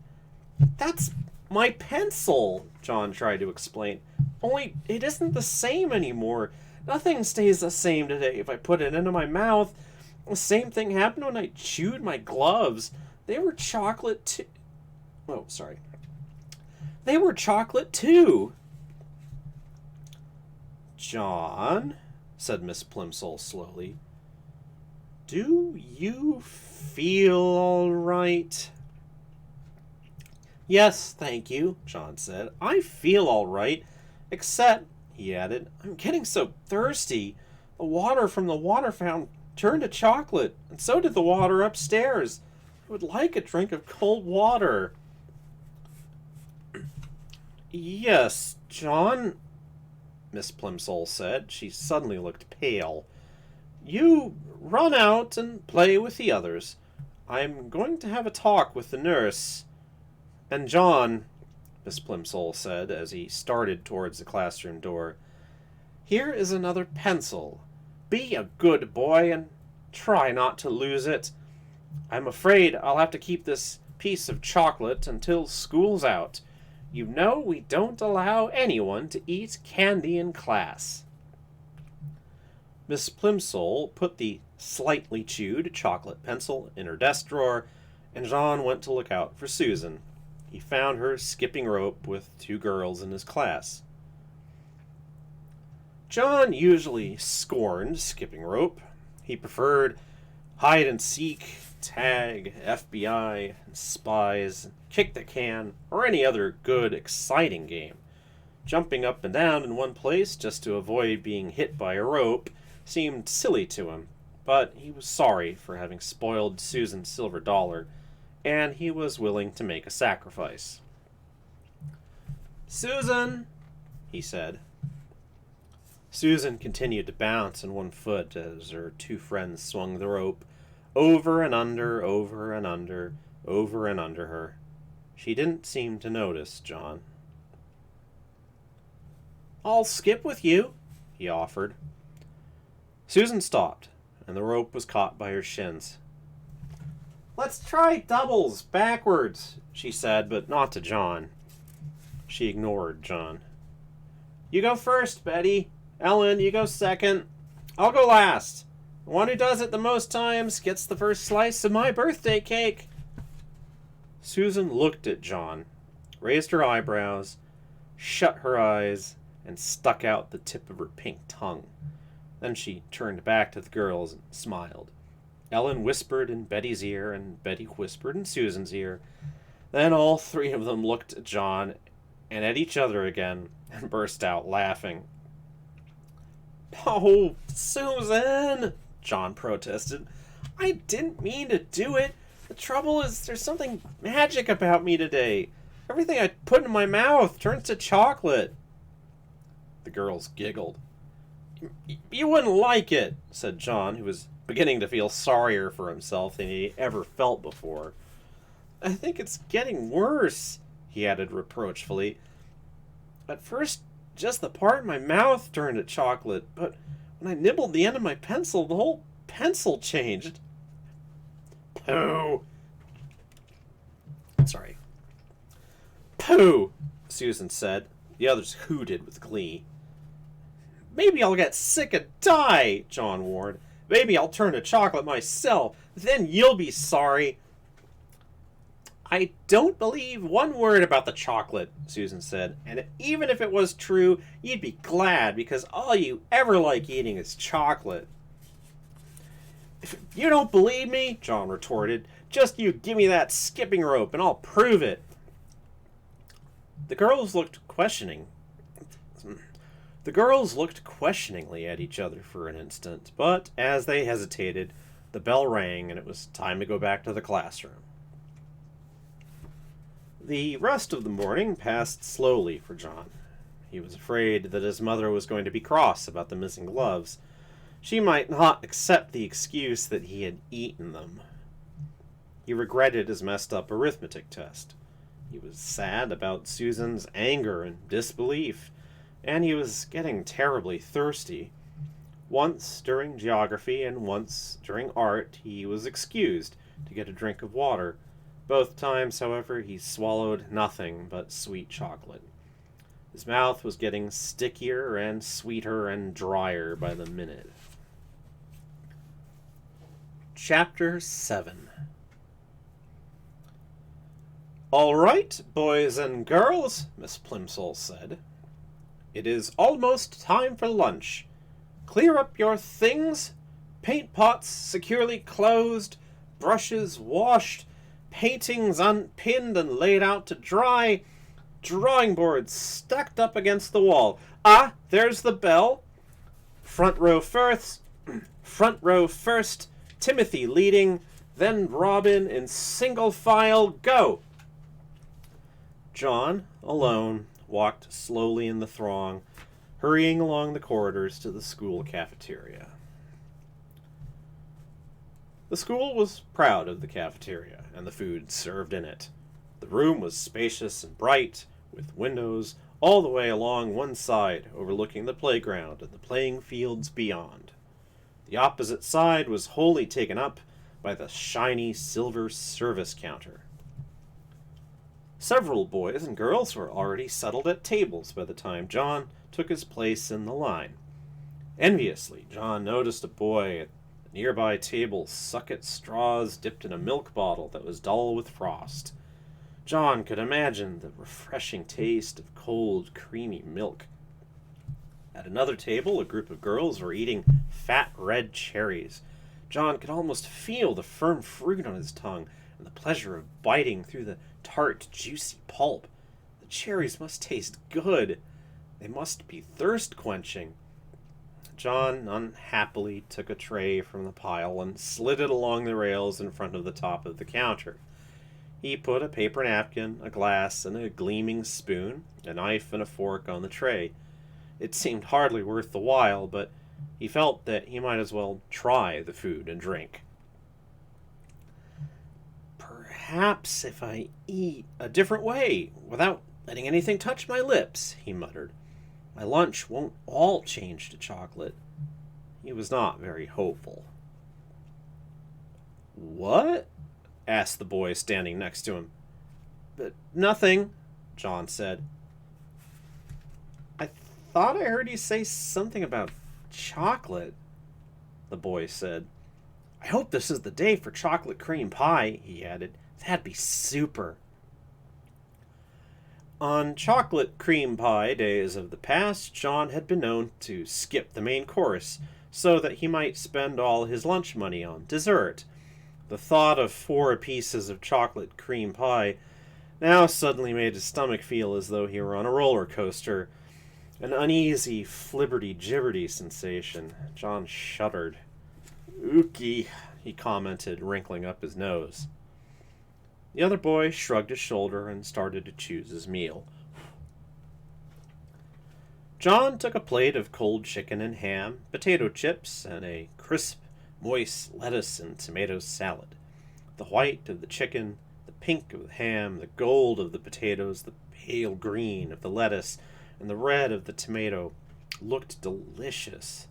That's my pencil, John tried to explain. Only it isn't the same anymore. Nothing stays the same today if I put it into my mouth. The same thing happened when I chewed my gloves. They were chocolate too. Oh, sorry. They were chocolate too. John, said Miss Plimsoll slowly, do you feel all right? Yes, thank you, John said. I feel all right, except, he added, I'm getting so thirsty. The water from the water fountain turned to chocolate, and so did the water upstairs. I would like a drink of cold water. Yes, John, Miss Plimsoll said. She suddenly looked pale. You run out and play with the others. I'm going to have a talk with the nurse. And John, Miss Plimsoll said as he started towards the classroom door, here is another pencil. Be a good boy and try not to lose it. I'm afraid I'll have to keep this piece of chocolate until school's out. You know we don't allow anyone to eat candy in class. Miss Plimsoll put the slightly chewed chocolate pencil in her desk drawer, and John went to look out for Susan. He found her skipping rope with 2 girls in his class. John usually scorned skipping rope. He preferred hide and seek, tag, FBI, and spies, kick the can, or any other good, exciting game. Jumping up and down in one place just to avoid being hit by a rope seemed silly to him, but he was sorry for having spoiled Susan's silver dollar, and he was willing to make a sacrifice. Susan, he said. Susan continued to bounce on one foot as her 2 friends swung the rope over and under, over and under, over and under her. She didn't seem to notice John. I'll skip with you, he offered. Susan stopped, and the rope was caught by her shins. Let's try doubles backwards, she said, but not to John. She ignored John. You go first, Betty. Ellen, you go second. I'll go last. The one who does it the most times gets the first slice of my birthday cake. Susan looked at John, raised her eyebrows, shut her eyes, and stuck out the tip of her pink tongue. Then she turned back to the girls and smiled. Ellen whispered in Betty's ear, and Betty whispered in Susan's ear. Then all 3 of them looked at John and at each other again and burst out laughing. Oh, Susan, John protested. I didn't mean to do it. The trouble is there's something magic about me today. Everything I put in my mouth turns to chocolate. The girls giggled. You wouldn't like it, said John, who was beginning to feel sorrier for himself than he ever felt before. I think it's getting worse, he added reproachfully. At first, just the part in my mouth turned to chocolate, but when I nibbled the end of my pencil, the whole pencil changed. Pooh! Sorry. Pooh! Susan said. The others hooted with glee. Maybe I'll get sick and die, John warned. Maybe I'll turn to chocolate myself. Then you'll be sorry. I don't believe one word about the chocolate, Susan said, and even if it was true, you'd be glad because all you ever like eating is chocolate. If you don't believe me, John retorted, just you give me that skipping rope and I'll prove it. The girls looked questioningly at each other for an instant, but as they hesitated, the bell rang and it was time to go back to the classroom. The rest of the morning passed slowly for John. He was afraid that his mother was going to be cross about the missing gloves. She might not accept the excuse that he had eaten them. He regretted his messed up arithmetic test. He was sad about Susan's anger and disbelief, and he was getting terribly thirsty. Once during geography and once during art, he was excused to get a drink of water. Both times, however, he swallowed nothing but sweet chocolate. His mouth was getting stickier and sweeter and drier by the minute. Chapter 7. "All right, boys and girls," Miss Plimsoll said. "It is almost time for lunch. Clear up your things. Paint pots securely closed, brushes washed, paintings unpinned and laid out to dry, drawing boards stacked up against the wall. Ah, there's the bell. Front row first, Timothy leading, then Robin in single file, go." John, alone, walked slowly in the throng, hurrying along the corridors to the school cafeteria. The school was proud of the cafeteria and the food served in it. The room was spacious and bright, with windows all the way along one side overlooking the playground and the playing fields beyond. The opposite side was wholly taken up by the shiny silver service counter. Several boys and girls were already settled at tables by the time John took his place in the line. Enviously, John noticed a boy at a nearby table suck at straws dipped in a milk bottle that was dull with frost. John could imagine the refreshing taste of cold, creamy milk. At another table, a group of girls were eating fat red cherries. John could almost feel the firm fruit on his tongue and the pleasure of biting through the tart, juicy pulp. The cherries must taste good. They must be thirst-quenching. John unhappily took a tray from the pile and slid it along the rails in front of the top of the counter. He put a paper napkin, a glass, and a gleaming spoon, a knife, and a fork on the tray. It seemed hardly worth the while, but he felt that he might as well try the food and drink. "Perhaps if I eat a different way, without letting anything touch my lips," he muttered, "my lunch won't all change to chocolate." He was not very hopeful. "What?" asked the boy standing next to him. "But nothing," John said. "I thought I heard you say something about chocolate," the boy said. "I hope this is the day for chocolate cream pie," he added. "That'd be super." On chocolate cream pie days of the past, John had been known to skip the main course so that he might spend all his lunch money on dessert. The thought of 4 pieces of chocolate cream pie now suddenly made his stomach feel as though he were on a roller coaster. An uneasy, flibberty-gibberty sensation. John shuddered. "Ookie," he commented, wrinkling up his nose. The other boy shrugged his shoulder and started to choose his meal. John took a plate of cold chicken and ham, potato chips, and a crisp, moist lettuce and tomato salad. The white of the chicken, the pink of the ham, the gold of the potatoes, the pale green of the lettuce, and the red of the tomato looked delicious.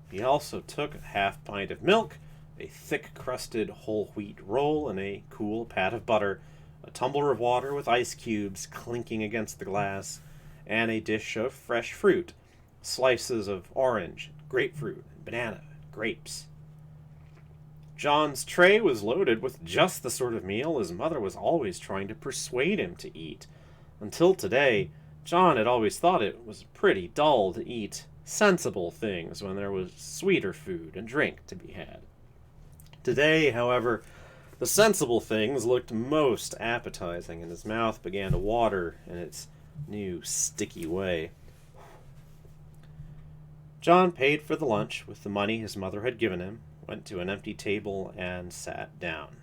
He also took a half pint of milk, a thick-crusted whole wheat roll, and a cool pat of butter, a tumbler of water with ice cubes clinking against the glass, and a dish of fresh fruit, slices of orange, grapefruit, banana, grapes. John's tray was loaded with just the sort of meal his mother was always trying to persuade him to eat. Until today, John had always thought it was pretty dull to eat sensible things when there was sweeter food and drink to be had. Today, however, the sensible things looked most appetizing, and his mouth began to water in its new sticky way. John paid for the lunch with the money his mother had given him, went to an empty table, and sat down.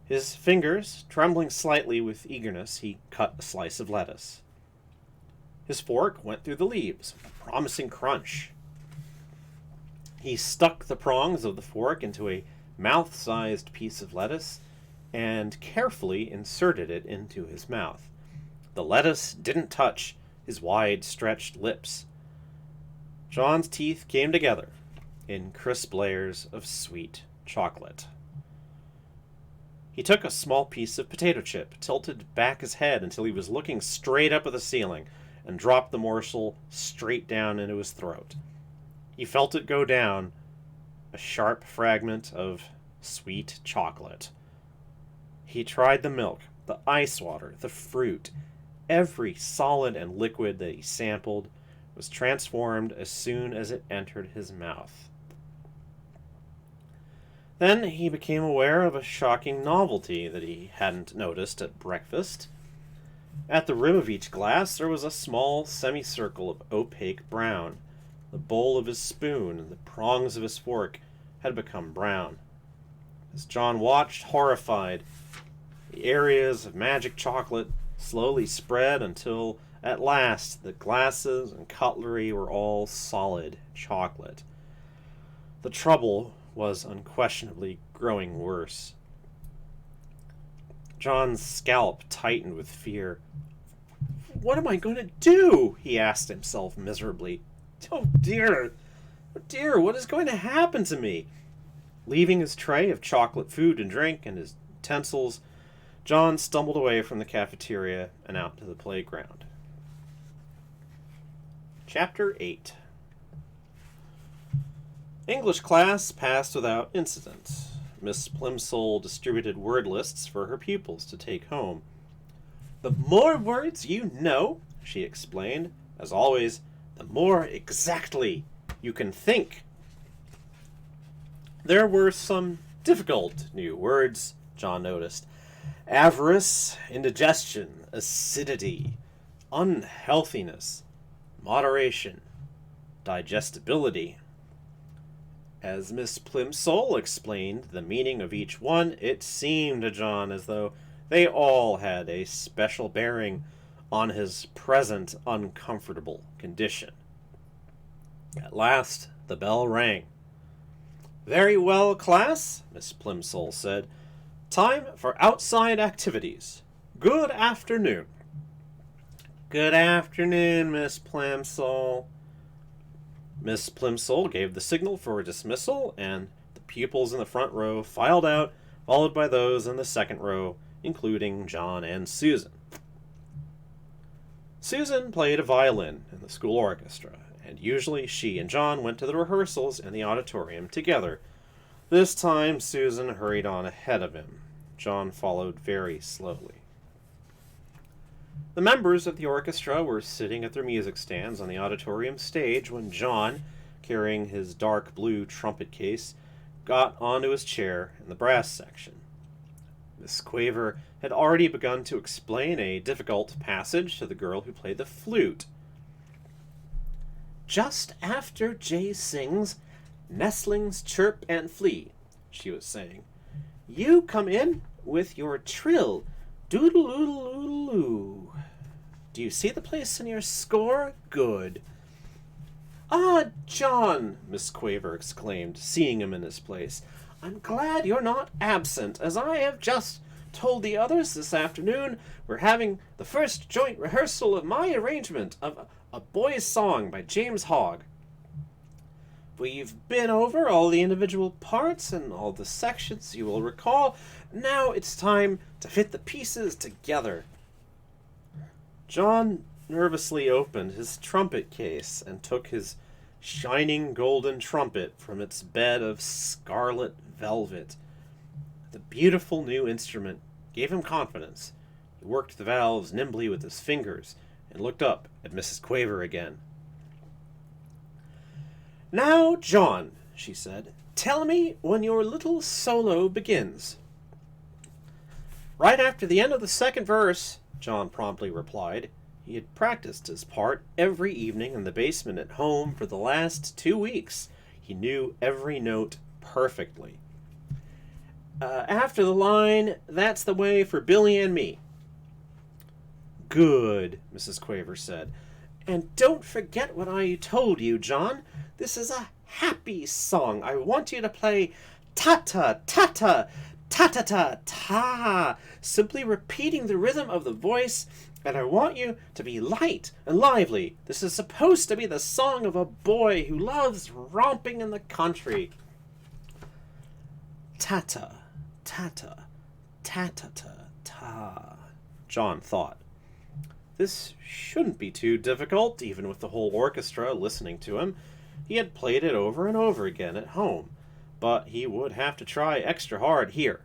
His fingers trembling slightly with eagerness, he cut a slice of lettuce. His fork went through the leaves with a promising crunch. He stuck the prongs of the fork into a mouth-sized piece of lettuce and carefully inserted it into his mouth. The lettuce didn't touch his wide-stretched lips. John's teeth came together in crisp layers of sweet chocolate. He took a small piece of potato chip, tilted back his head until he was looking straight up at the ceiling, and dropped the morsel straight down into his throat. He felt it go down, a sharp fragment of sweet chocolate. He tried the milk, the ice water, the fruit. Every solid and liquid that he sampled was transformed as soon as it entered his mouth. Then he became aware of a shocking novelty that he hadn't noticed at breakfast. At the rim of each glass there was a small semicircle of opaque brown. The bowl of his spoon and the prongs of his fork had become brown. As John watched, horrified, the areas of magic chocolate slowly spread until, at last, the glasses and cutlery were all solid chocolate. The trouble was unquestionably growing worse. John's scalp tightened with fear. "What am I going to do?" he asked himself miserably. Oh dear, what is going to happen to me? Leaving his tray of chocolate food and drink and his utensils, John stumbled away from the cafeteria and out to the playground. Chapter 8. English class passed without incident. Miss Plimsoll distributed word lists for her pupils to take home. "The more words you know," she explained, "as always, the more exactly you can think." There were some difficult new words, John noticed. Avarice, indigestion, acidity, unhealthiness, moderation, digestibility. As Miss Plimsoll explained the meaning of each one, it seemed to John as though they all had a special bearing on his present uncomfortable condition. At last, the bell rang. "Very well, class," Miss Plimsoll said. "Time for outside activities. Good afternoon." "Good afternoon, Miss Plimsoll." Miss Plimsoll gave the signal for dismissal, and the pupils in the front row filed out, followed by those in the second row, including John and Susan. Susan played a violin in the school orchestra, and usually she and John went to the rehearsals in the auditorium together. This time Susan hurried on ahead of him. John followed very slowly. The members of the orchestra were sitting at their music stands on the auditorium stage when John, carrying his dark blue trumpet case, got onto his chair in the brass section. Miss Quaver had already begun to explain a difficult passage to the girl who played the flute. "Just after Jay sings, 'Nestlings chirp and flee,'" she was saying, "you come in with your trill, doodle-oodle-oodle-oo. Do you see the place in your score? Good." "Ah, John," Miss Quaver exclaimed, seeing him in his place, "I'm glad you're not absent. As I have just told the others this afternoon, we're having the first joint rehearsal of my arrangement of A Boy's Song by James Hogg. We've been over all the individual parts and all the sections, you will recall. Now it's time to fit the pieces together." John nervously opened his trumpet case and took his shining golden trumpet from its bed of scarlet velvet. The beautiful new instrument gave him confidence. He worked the valves nimbly with his fingers and looked up at Mrs. Quaver again. "Now, John," she said, "tell me when your little solo begins." "Right after the end of the second verse," John promptly replied. He had practiced his part every evening in the basement at home for the last 2 weeks. He knew every note perfectly. After the line, 'That's the way for Billy and me.'" "Good," Mrs. Quaver said. "And don't forget what I told you, John. This is a happy song. I want you to play ta-ta, ta-ta, ta-ta-ta-ta, simply repeating the rhythm of the voice, and I want you to be light and lively. This is supposed to be the song of a boy who loves romping in the country." Ta-ta, ta-ta, ta-ta-ta-ta, John thought. This shouldn't be too difficult, even with the whole orchestra listening to him. He had played it over and over again at home, but he would have to try extra hard here.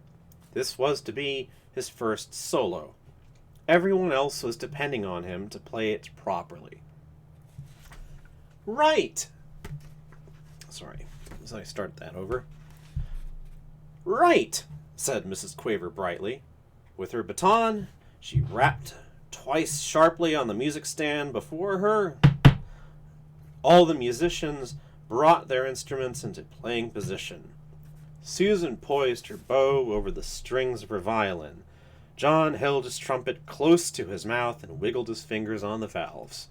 This was to be his first solo. Everyone else was depending on him to play it properly. "Right!" Sorry, as I start that over. "Right!" said Mrs. Quaver brightly. With her baton, she rapped twice sharply on the music stand before her. All the musicians brought their instruments into playing position. Susan poised her bow over the strings of her violin. John held his trumpet close to his mouth and wiggled his fingers on the valves.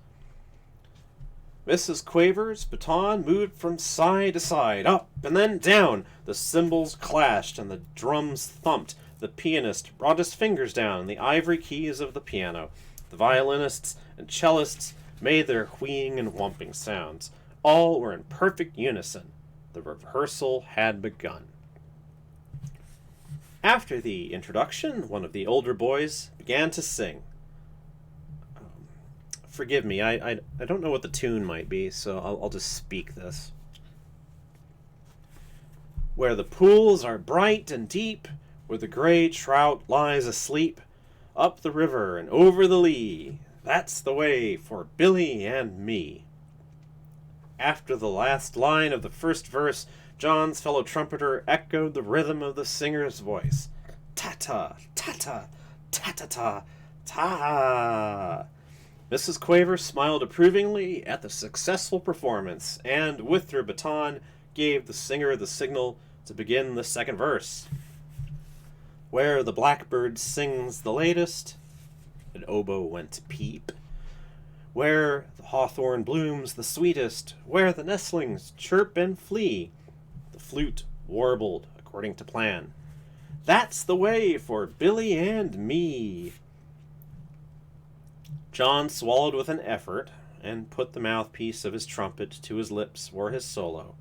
Mrs. Quaver's baton moved from side to side, up and then down. The cymbals clashed and the drums thumped. The pianist brought his fingers down on the ivory keys of the piano. The violinists and cellists made their wheeing and whumping sounds. All were in perfect unison. The rehearsal had begun. After the introduction, one of the older boys began to sing. Forgive me, I don't know what the tune might be, so I'll just speak this. "Where the pools are bright and deep, where the gray trout lies asleep, up the river and over the lea, that's the way for Billy and me." After the last line of the first verse, John's fellow trumpeter echoed the rhythm of the singer's voice. Ta-ta, ta-ta, ta-ta-ta, ta. Mrs. Quaver smiled approvingly at the successful performance, and with her baton gave the singer the signal to begin the second verse. "Where the blackbird sings the latest," an oboe went to peep. "Where the hawthorn blooms the sweetest, where the nestlings chirp and flee," the flute warbled according to plan. "That's the way for Billy and me." John swallowed with an effort and put the mouthpiece of his trumpet to his lips for his solo.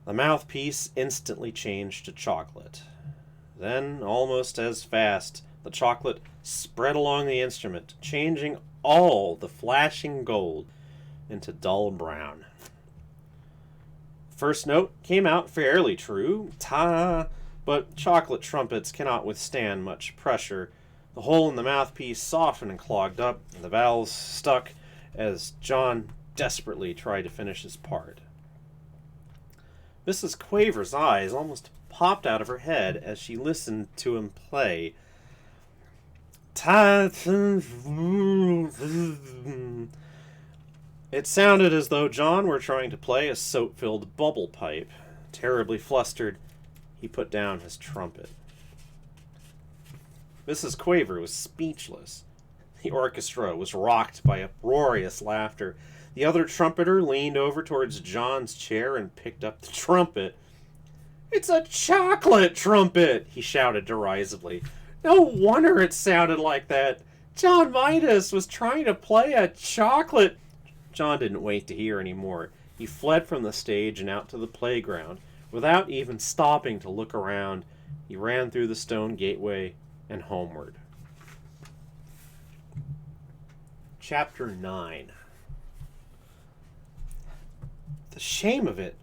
The mouthpiece instantly changed to chocolate. Then, almost as fast, the chocolate spread along the instrument, changing all the flashing gold into dull brown. First note came out fairly true, ta, but chocolate trumpets cannot withstand much pressure. The hole in the mouthpiece softened and clogged up, and the valves stuck as John desperately tried to finish his part. Mrs. Quaver's eyes almost popped out of her head as she listened to him play. It sounded as though John were trying to play a soap-filled bubble pipe. Terribly flustered, he put down his trumpet. Mrs. Quaver was speechless. The orchestra was rocked by uproarious laughter. The other trumpeter leaned over towards John's chair and picked up the trumpet. "It's a chocolate trumpet!" he shouted derisively. "No wonder it sounded like that. John Midas was trying to play a chocolate..." John didn't wait to hear any more. He fled from the stage and out to the playground. Without even stopping to look around, he ran through the stone gateway and homeward. Chapter 9. The shame of it.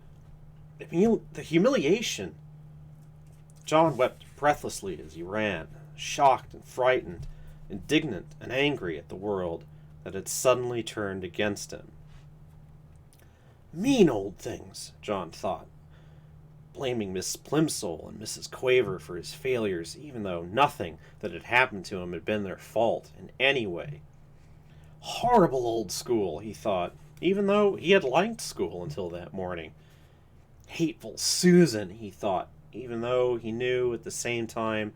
The humiliation. John wept breathlessly as he ran, shocked and frightened, indignant and angry at the world that had suddenly turned against him. Mean old things, John thought, blaming Miss Plimsoll and Mrs. Quaver for his failures, even though nothing that had happened to him had been their fault in any way. Horrible old school, he thought, even though he had liked school until that morning. Hateful Susan, he thought, even though he knew at the same time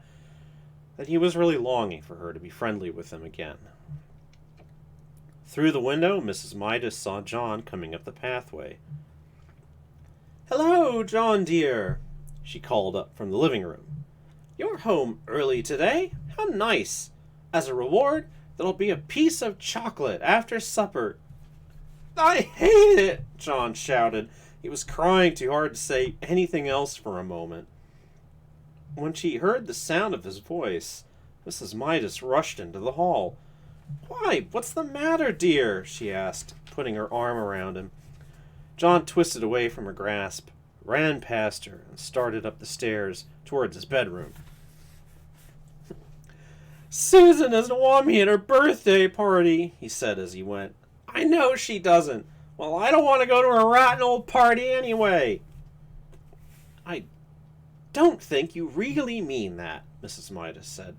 that he was really longing for her to be friendly with him again. Through the window, Mrs. Midas saw John coming up the pathway. "Hello, John dear," she called up from the living room. "You're home early today? How nice! As a reward, there'll be a piece of chocolate after supper." "I hate it!" John shouted. He was crying too hard to say anything else for a moment. When she heard the sound of his voice, Mrs. Midas rushed into the hall. "Why, what's the matter, dear?" she asked, putting her arm around him. John twisted away from her grasp, ran past her, and started up the stairs towards his bedroom. "Susan doesn't want me at her birthday party," he said as he went. "I know she doesn't. Well, I don't want to go to a rotten old party anyway." "I don't think you really mean that," Mrs. Midas said.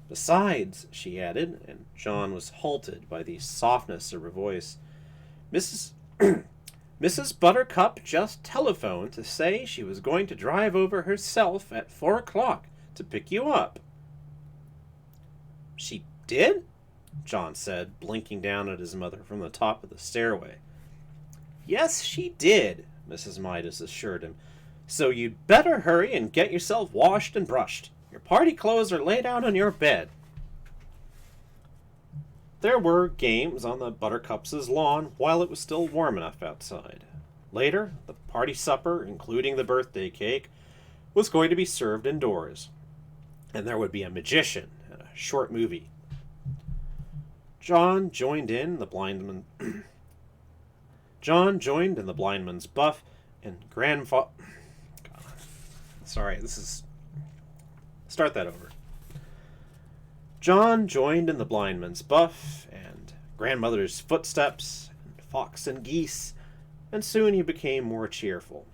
"Besides," she added, and John was halted by the softness of her voice, Mrs. Buttercup just telephoned to say she was going to drive over herself at 4 o'clock to pick you up." "She did?" John said, blinking down at his mother from the top of the stairway. "Yes, she did," Mrs. Midas assured him. "So you'd better hurry and get yourself washed and brushed. Your party clothes are laid out on your bed." There were games on the Buttercups' lawn while it was still warm enough outside. Later, the party supper, including the birthday cake, was going to be served indoors, and there would be a magician and a short movie. John joined in the blindman's buff, and Start that over. John joined in the blindman's buff, and grandmother's footsteps, and fox and geese, and soon he became more cheerful.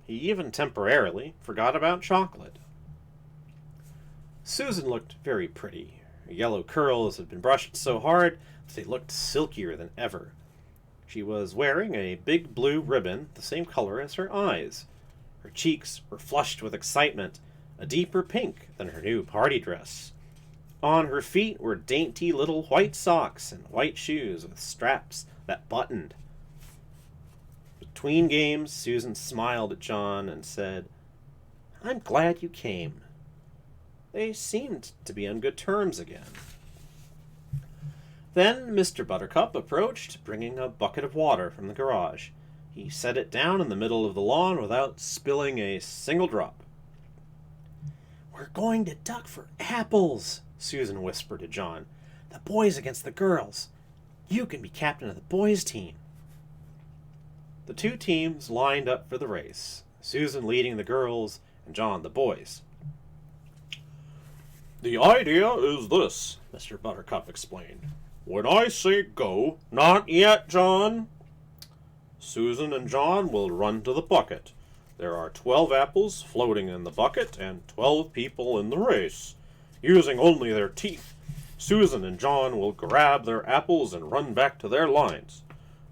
He even temporarily forgot about chocolate. Susan looked very pretty. Her yellow curls had been brushed so hard that they looked silkier than ever. She was wearing a big blue ribbon the same color as her eyes. Her cheeks were flushed with excitement, a deeper pink than her new party dress. On her feet were dainty little white socks and white shoes with straps that buttoned. Between games, Susan smiled at John and said, "I'm glad you came." They seemed to be on good terms again. Then Mr. Buttercup approached, bringing a bucket of water from the garage. He set it down in the middle of the lawn without spilling a single drop. "We're going to duck for apples," Susan whispered to John. "The boys against the girls. You can be captain of the boys' team." The two teams lined up for the race, Susan leading the girls and John the boys. "The idea is this," Mr. Buttercup explained. "When I say go—" "Not yet, John." "Susan and John will run to the bucket. There are 12 apples floating in the bucket and 12 people in the race. Using only their teeth, Susan and John will grab their apples and run back to their lines.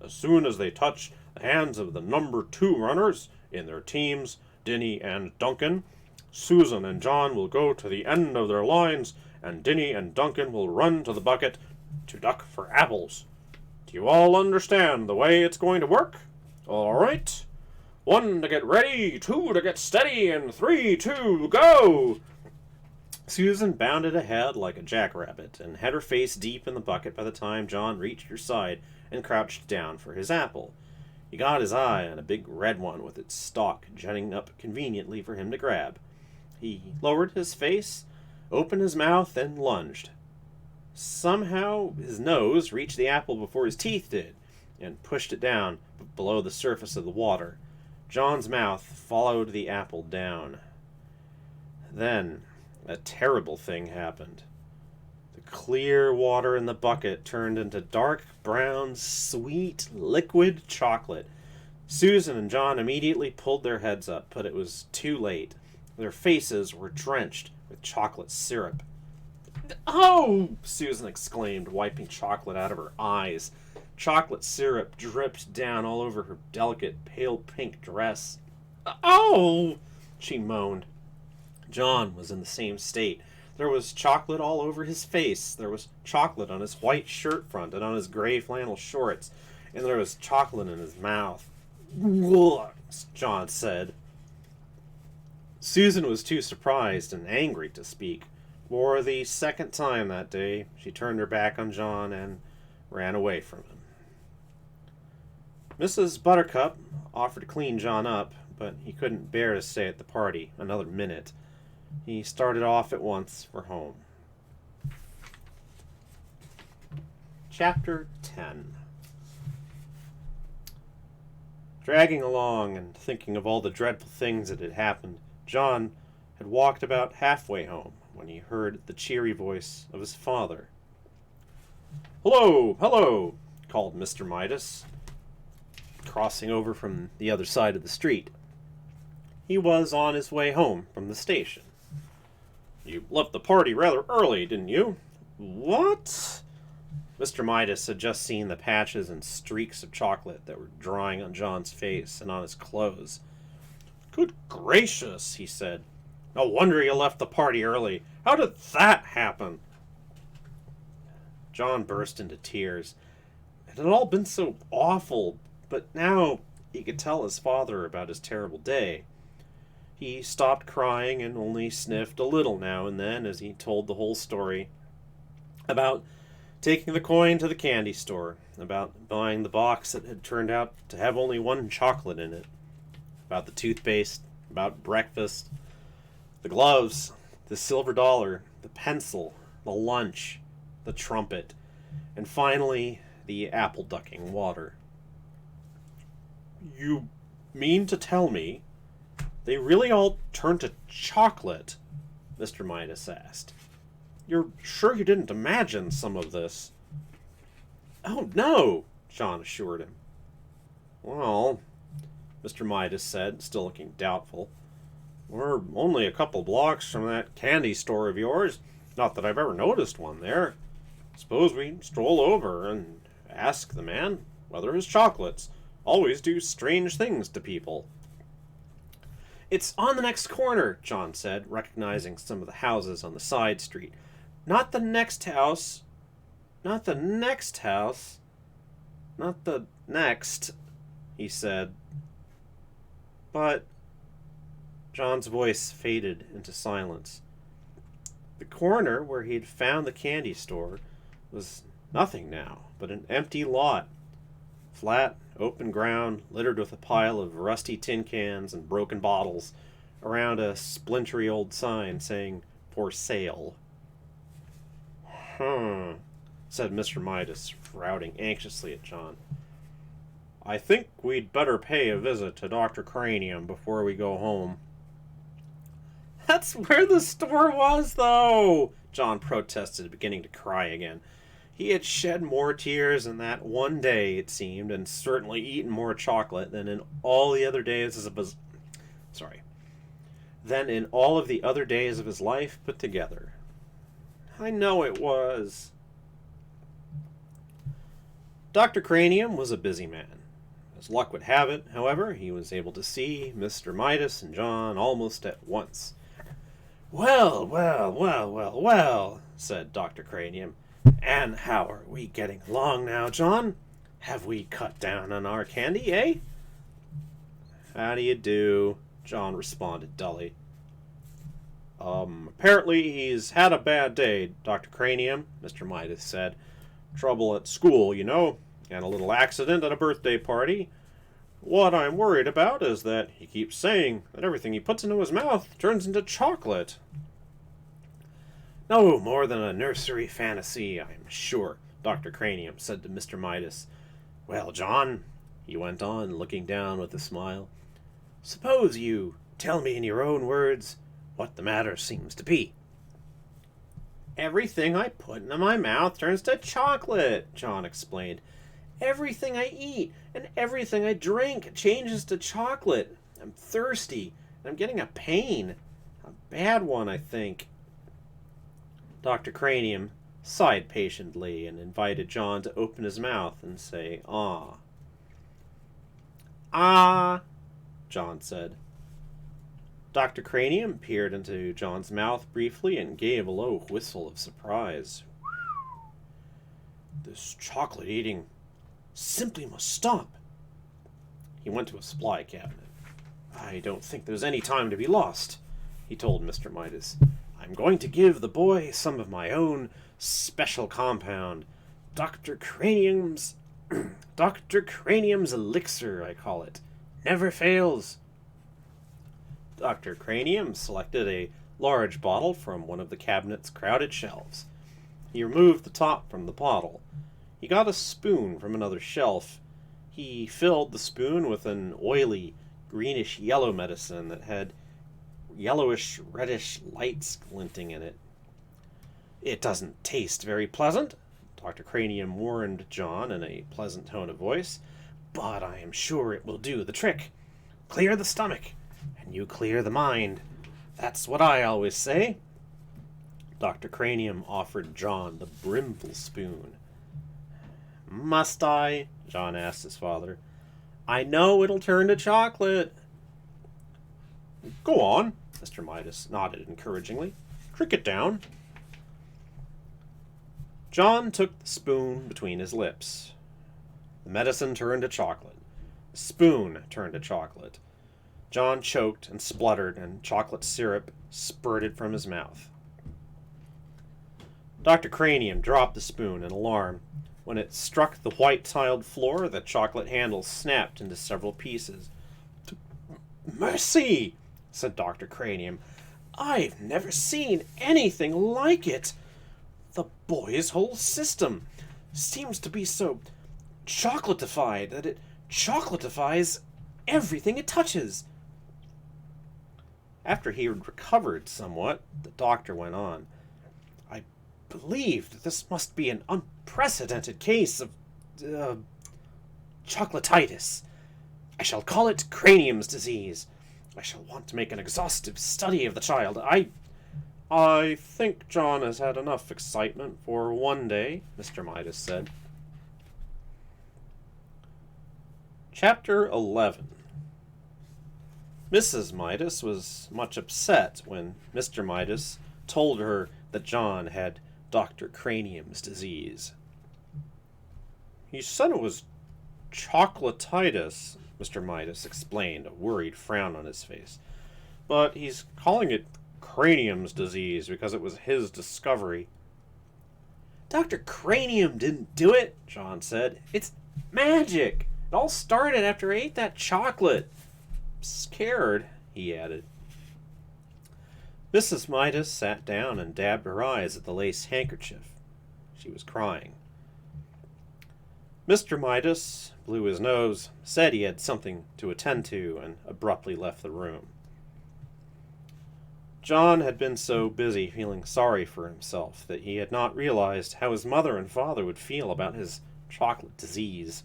As soon as they touch the hands of the number 2 runners in their teams, Dinny and Duncan, Susan and John will go to the end of their lines, and Dinny and Duncan will run to the bucket to duck for apples. Do you all understand the way it's going to work? All right. 1 to get ready, 2 to get steady, and 3, 2, go!" Susan bounded ahead like a jackrabbit and had her face deep in the bucket by the time John reached her side and crouched down for his apple. He got his eye on a big red one with its stalk jutting up conveniently for him to grab. He lowered his face, opened his mouth, and lunged. Somehow his nose reached the apple before his teeth did, and pushed it down below the surface of the water. John's mouth followed the apple down. Then a terrible thing happened. The clear water in the bucket turned into dark brown, sweet, liquid chocolate. Susan and John immediately pulled their heads up, but it was too late. Their faces were drenched with chocolate syrup. "Oh!" Susan exclaimed, wiping chocolate out of her eyes. Chocolate syrup dripped down all over her delicate, pale pink dress. "Oh!" she moaned. John was in the same state. There was chocolate all over his face. There was chocolate on his white shirt front and on his gray flannel shorts. And there was chocolate in his mouth. "Ugh," John said. Susan was too surprised and angry to speak. For the second time that day, she turned her back on John and ran away from him. Mrs. Buttercup offered to clean John up, but he couldn't bear to stay at the party another minute. He started off at once for home. Chapter 10. Dragging along and thinking of all the dreadful things that had happened, John had walked about halfway home when he heard the cheery voice of his father. "Hello, hello," called Mr. Midas, crossing over from the other side of the street. He was on his way home from the station. "You left the party rather early, didn't you?" "What?" Mr. Midas had just seen the patches and streaks of chocolate that were drying on John's face and on his clothes. "Good gracious," he said. "No wonder you left the party early. How did that happen?" John burst into tears. It had all been so awful, but now he could tell his father about his terrible day. He stopped crying and only sniffed a little now and then as he told the whole story. About taking the coin to the candy store, about buying the box that had turned out to have only one chocolate in it, about the toothpaste, about breakfast, the gloves, the silver dollar, the pencil, the lunch, the trumpet, and finally the apple ducking water. "You mean to tell me they really all turned to chocolate?" Mr. Midas asked. "You're sure you didn't imagine some of this?" "Oh, no," John assured him. "Well," Mr. Midas said, still looking doubtful, "we're only a couple blocks from that candy store of yours. Not that I've ever noticed one there. Suppose we stroll over and ask the man whether his chocolates always do strange things to people." "It's on the next corner," John said, recognizing some of the houses on the side street. "Not the next house. Not the next house. Not the next," he said. But John's voice faded into silence. The corner where he had found the candy store was nothing now but an empty lot. Flat, open ground littered with a pile of rusty tin cans and broken bottles around a splintery old sign saying, "For sale." Said Mr. Midas, frowning anxiously at John. "I think we'd better pay a visit to Dr. Cranium before we go home." "That's where the store was, though!" John protested, beginning to cry again. He had shed more tears in that one day, it seemed, and certainly eaten more chocolate than in all the other days of his... than in all of the other days of his life put together. "I know it was." Dr. Cranium was a busy man. As luck would have it, however, he was able to see Mr. Midas and John almost at once. "Well, well, well, well, well," said Dr. Cranium. "And how are we getting along now, John? Have we cut down on our candy, eh?" "How do you do?" John responded dully. Apparently he's had a bad day, Dr. Cranium," Mr. Midas said. "Trouble at school, you know, and a little accident at a birthday party. What I'm worried about is that he keeps saying that everything he puts into his mouth turns into chocolate." No more than a nursery fantasy, I'm sure, Dr. Cranium said to Mr. Midas. Well, John, he went on, looking down with a smile, suppose you tell me in your own words what the matter seems to be. Everything I put into my mouth turns to chocolate, John explained. Everything I eat and everything I drink changes to chocolate. I'm thirsty, and I'm getting a pain. A bad one, I think. Dr. Cranium sighed patiently and invited John to open his mouth and say, "Ah." "Ah," John said. Dr. Cranium peered into John's mouth briefly and gave a low whistle of surprise. "This chocolate eating simply must stop." He went to a supply cabinet. "I don't think there's any time to be lost," he told Mr. Midas. "I'm going to give the boy some of my own special compound. Dr. Cranium's elixir, I call it. Never fails." Dr. Cranium selected a large bottle from one of the cabinet's crowded shelves. He removed the top from the bottle. He got a spoon from another shelf. He filled the spoon with an oily, greenish-yellow medicine that had yellowish-reddish lights glinting in it. "It doesn't taste very pleasant," Dr. Cranium warned John in a pleasant tone of voice, "but I am sure it will do the trick. Clear the stomach, and you clear the mind. That's what I always say." Dr. Cranium offered John the brimful spoon. "Must I?" John asked his father. "I know it'll turn to chocolate." "Go on," Mr. Midas nodded encouragingly. "Drink it down." John took the spoon between his lips. The medicine turned to chocolate. The spoon turned to chocolate. John choked and spluttered, and chocolate syrup spurted from his mouth. Dr. Cranium dropped the spoon in alarm. When it struck the white-tiled floor, the chocolate handle snapped into several pieces. "Mercy!" said Dr. Cranium. "I've never seen anything like it. The boy's whole system seems to be so chocolatified that it chocolatifies everything it touches." After he had recovered somewhat, the doctor went on. "I believe that this must be an unprecedented case of chocolatitis. I shall call it Cranium's disease. I shall want to make an exhaustive study of the child. I think John has had enough excitement for one day," Mr. Midas said. Chapter 11. Mrs. Midas was much upset when Mr. Midas told her that John had Dr. Cranium's disease. "He said it was chocolatitis," Mr. Midas explained, a worried frown on his face. "But he's calling it Cranium's disease because it was his discovery." "Dr. Cranium didn't do it," John said. "It's magic. It all started after I ate that chocolate. I'm scared," he added. Mrs. Midas sat down and dabbed her eyes at the lace handkerchief. She was crying. Mr. Midas blew his nose, said he had something to attend to, and abruptly left the room. John had been so busy feeling sorry for himself that he had not realized how his mother and father would feel about his chocolate disease.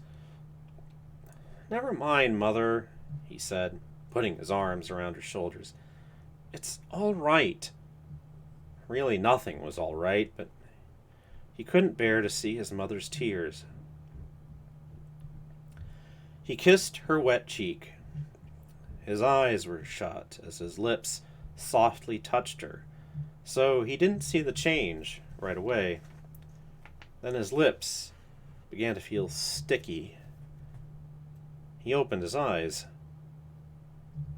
"Never mind, Mother," he said, putting his arms around her shoulders. "It's all right." Really, nothing was all right, but he couldn't bear to see his mother's tears. He kissed her wet cheek. His eyes were shut as his lips softly touched her, so he didn't see the change right away. Then his lips began to feel sticky. He opened his eyes.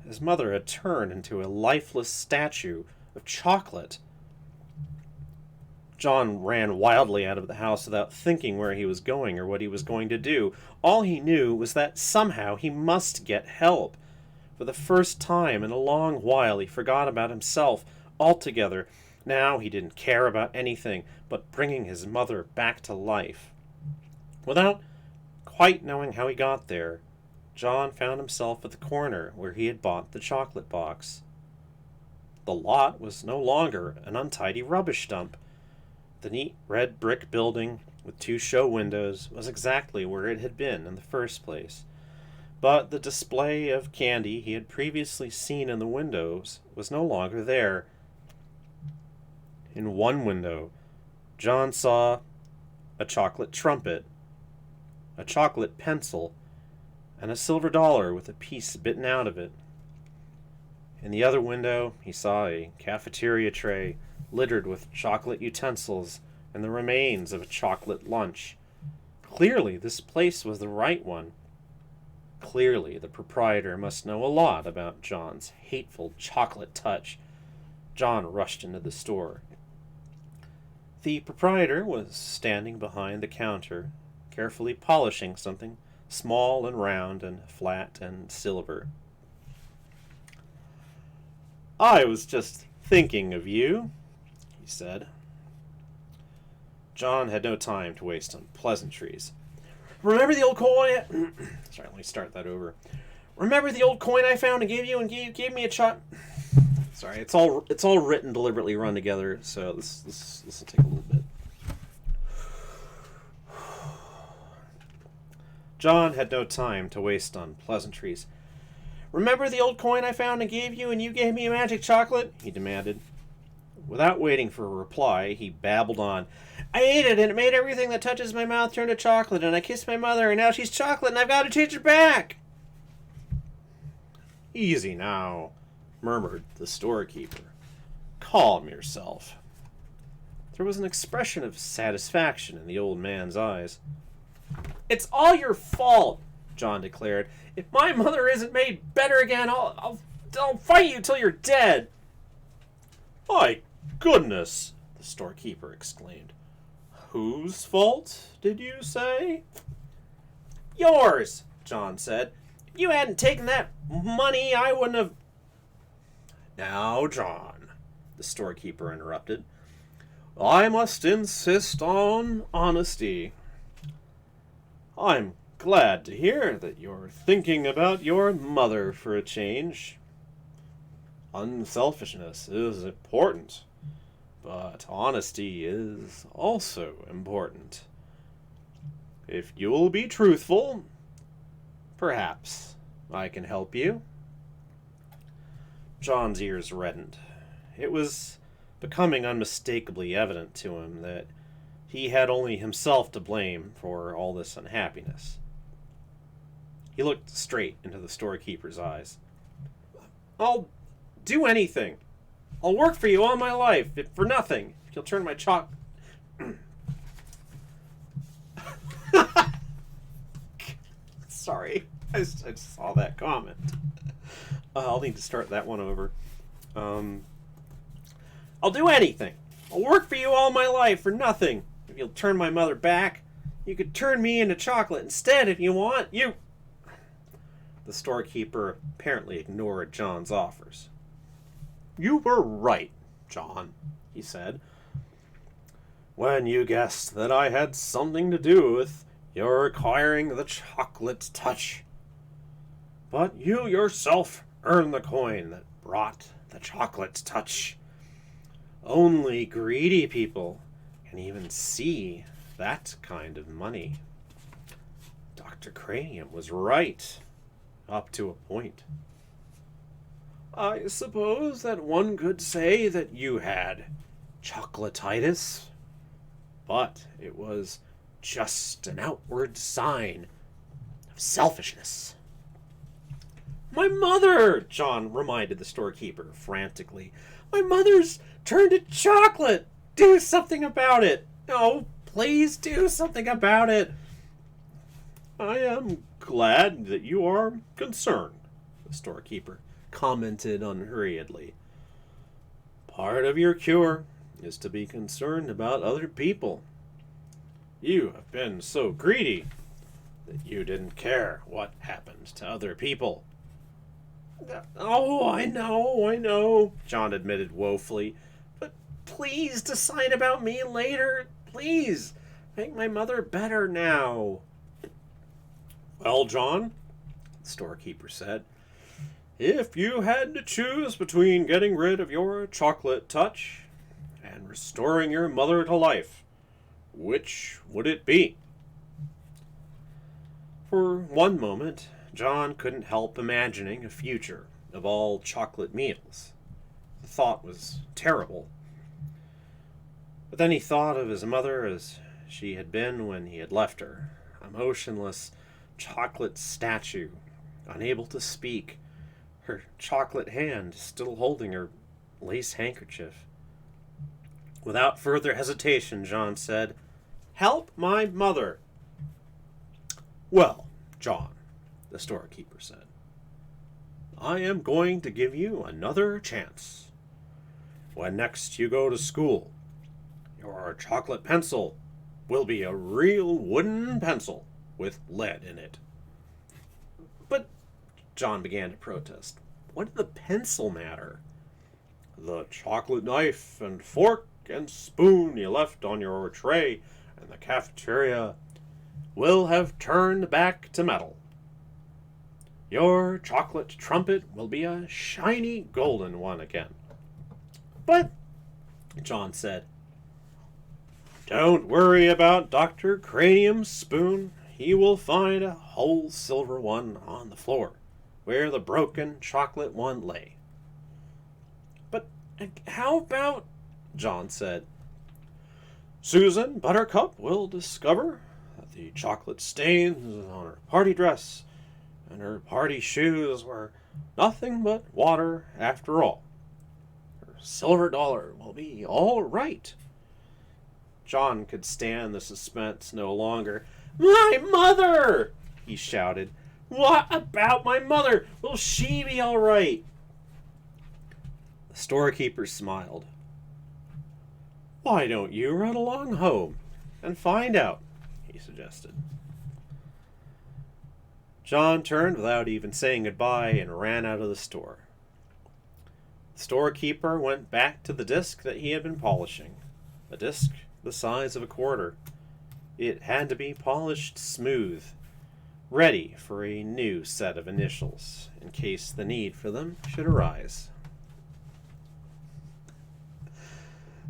His mother had turned into a lifeless statue of chocolate. John ran wildly out of the house without thinking where he was going or what he was going to do. All he knew was that somehow he must get help. For the first time in a long while he forgot about himself altogether. Now he didn't care about anything but bringing his mother back to life. Without quite knowing how he got there, John found himself at the corner where he had bought the chocolate box. The lot was no longer an untidy rubbish dump. The neat red brick building with 2 show windows was exactly where it had been in the first place. But the display of candy he had previously seen in the windows was no longer there. In one window, John saw a chocolate trumpet, a chocolate pencil, and a silver dollar with a piece bitten out of it. In the other window, he saw a cafeteria tray littered with chocolate utensils and the remains of a chocolate lunch. Clearly, this place was the right one. Clearly, the proprietor must know a lot about John's hateful chocolate touch. John rushed into the store. The proprietor was standing behind the counter, carefully polishing something small and round and flat and silver. "I was just thinking of you," he said. John had no time to waste on pleasantries. "Remember the old coin?" Sorry, let me start that over. "Remember the old coin I found and gave you, and you gave me a shot?" Sorry, it's all written deliberately run together, so this will take a little bit. John had no time to waste on pleasantries. "Remember the old coin I found and gave you, and you gave me a magic chocolate?" he demanded. Without waiting for a reply, he babbled on. "I ate it, and it made everything that touches my mouth turn to chocolate, and I kissed my mother, and now she's chocolate, and I've got to change her back." "Easy now," murmured the storekeeper. "Calm yourself." There was an expression of satisfaction in the old man's eyes. "It's all your fault," John declared. "If my mother isn't made better again, I'll fight you till you're dead." "My goodness," the storekeeper exclaimed. "Whose fault, did you say?" "Yours," John said. "If you hadn't taken that money, I wouldn't have—" "Now, John," the storekeeper interrupted, "I must insist on honesty. I'm glad to hear that you're thinking about your mother for a change. Unselfishness is important, but honesty is also important. If you'll be truthful, perhaps I can help you." John's ears reddened. It was becoming unmistakably evident to him that he had only himself to blame for all this unhappiness. He looked straight into the storekeeper's eyes. "I'll do anything. I'll work for you all my life, if for nothing. If you'll turn my chalk..." Sorry, I just saw that comment. I'll need to start that one over. "I'll do anything. I'll work for you all my life for nothing. If you'll turn my mother back, you could turn me into chocolate instead if you want. You..." The storekeeper apparently ignored John's offers. "You were right, John," he said, "when you guessed that I had something to do with your acquiring the chocolate touch. But you yourself earned the coin that brought the chocolate touch. Only greedy people can even see that kind of money. Dr. Cranium was right, up to a point. I suppose that one could say that you had chocolatitis, but it was just an outward sign of selfishness." "My mother," John reminded the storekeeper frantically. "My mother's turned to chocolate. Do something about it. Oh, please do something about it." "I am glad that you are concerned," the storekeeper commented unhurriedly. "Part of your cure is to be concerned about other people. You have been so greedy that you didn't care what happened to other people." "Oh, I know," John admitted woefully. But Please decide about me later. Please. Make my mother better now. Well, John, the storekeeper said, if you had to choose between getting rid of your chocolate touch and restoring your mother to life, which would it be? For one moment, John couldn't help imagining a future of all chocolate meals. The thought was terrible. But then he thought of his mother as she had been when he had left her, a motionless chocolate statue, unable to speak, her chocolate hand still holding her lace handkerchief. Without further hesitation, John said, "Help my mother." "Well, John," the storekeeper said, "I am going to give you another chance. When next you go to school, your chocolate pencil will be a real wooden pencil with lead in it." "But," John began to protest, "what did the pencil matter?" "The chocolate knife and fork and spoon you left on your tray in the cafeteria will have turned back to metal. Your chocolate trumpet will be a shiny golden one again." "But," John said, "Don't worry about Dr. Cranium's spoon. He will find a whole silver one on the floor, where the broken chocolate one lay." "But how about," John said, "Susan Buttercup will discover that the chocolate stains on her party dress and her party shoes were nothing but water after all. Her silver dollar will be all right." John could stand the suspense no longer. "My mother!" he shouted. "What about my mother? Will she be all right?" The storekeeper smiled. "Why don't you run along home and find out?" he suggested. John turned without even saying goodbye and ran out of the store. The storekeeper went back to the disc that he had been polishing, a disc the size of a quarter. It had to be polished smooth, ready for a new set of initials, in case the need for them should arise.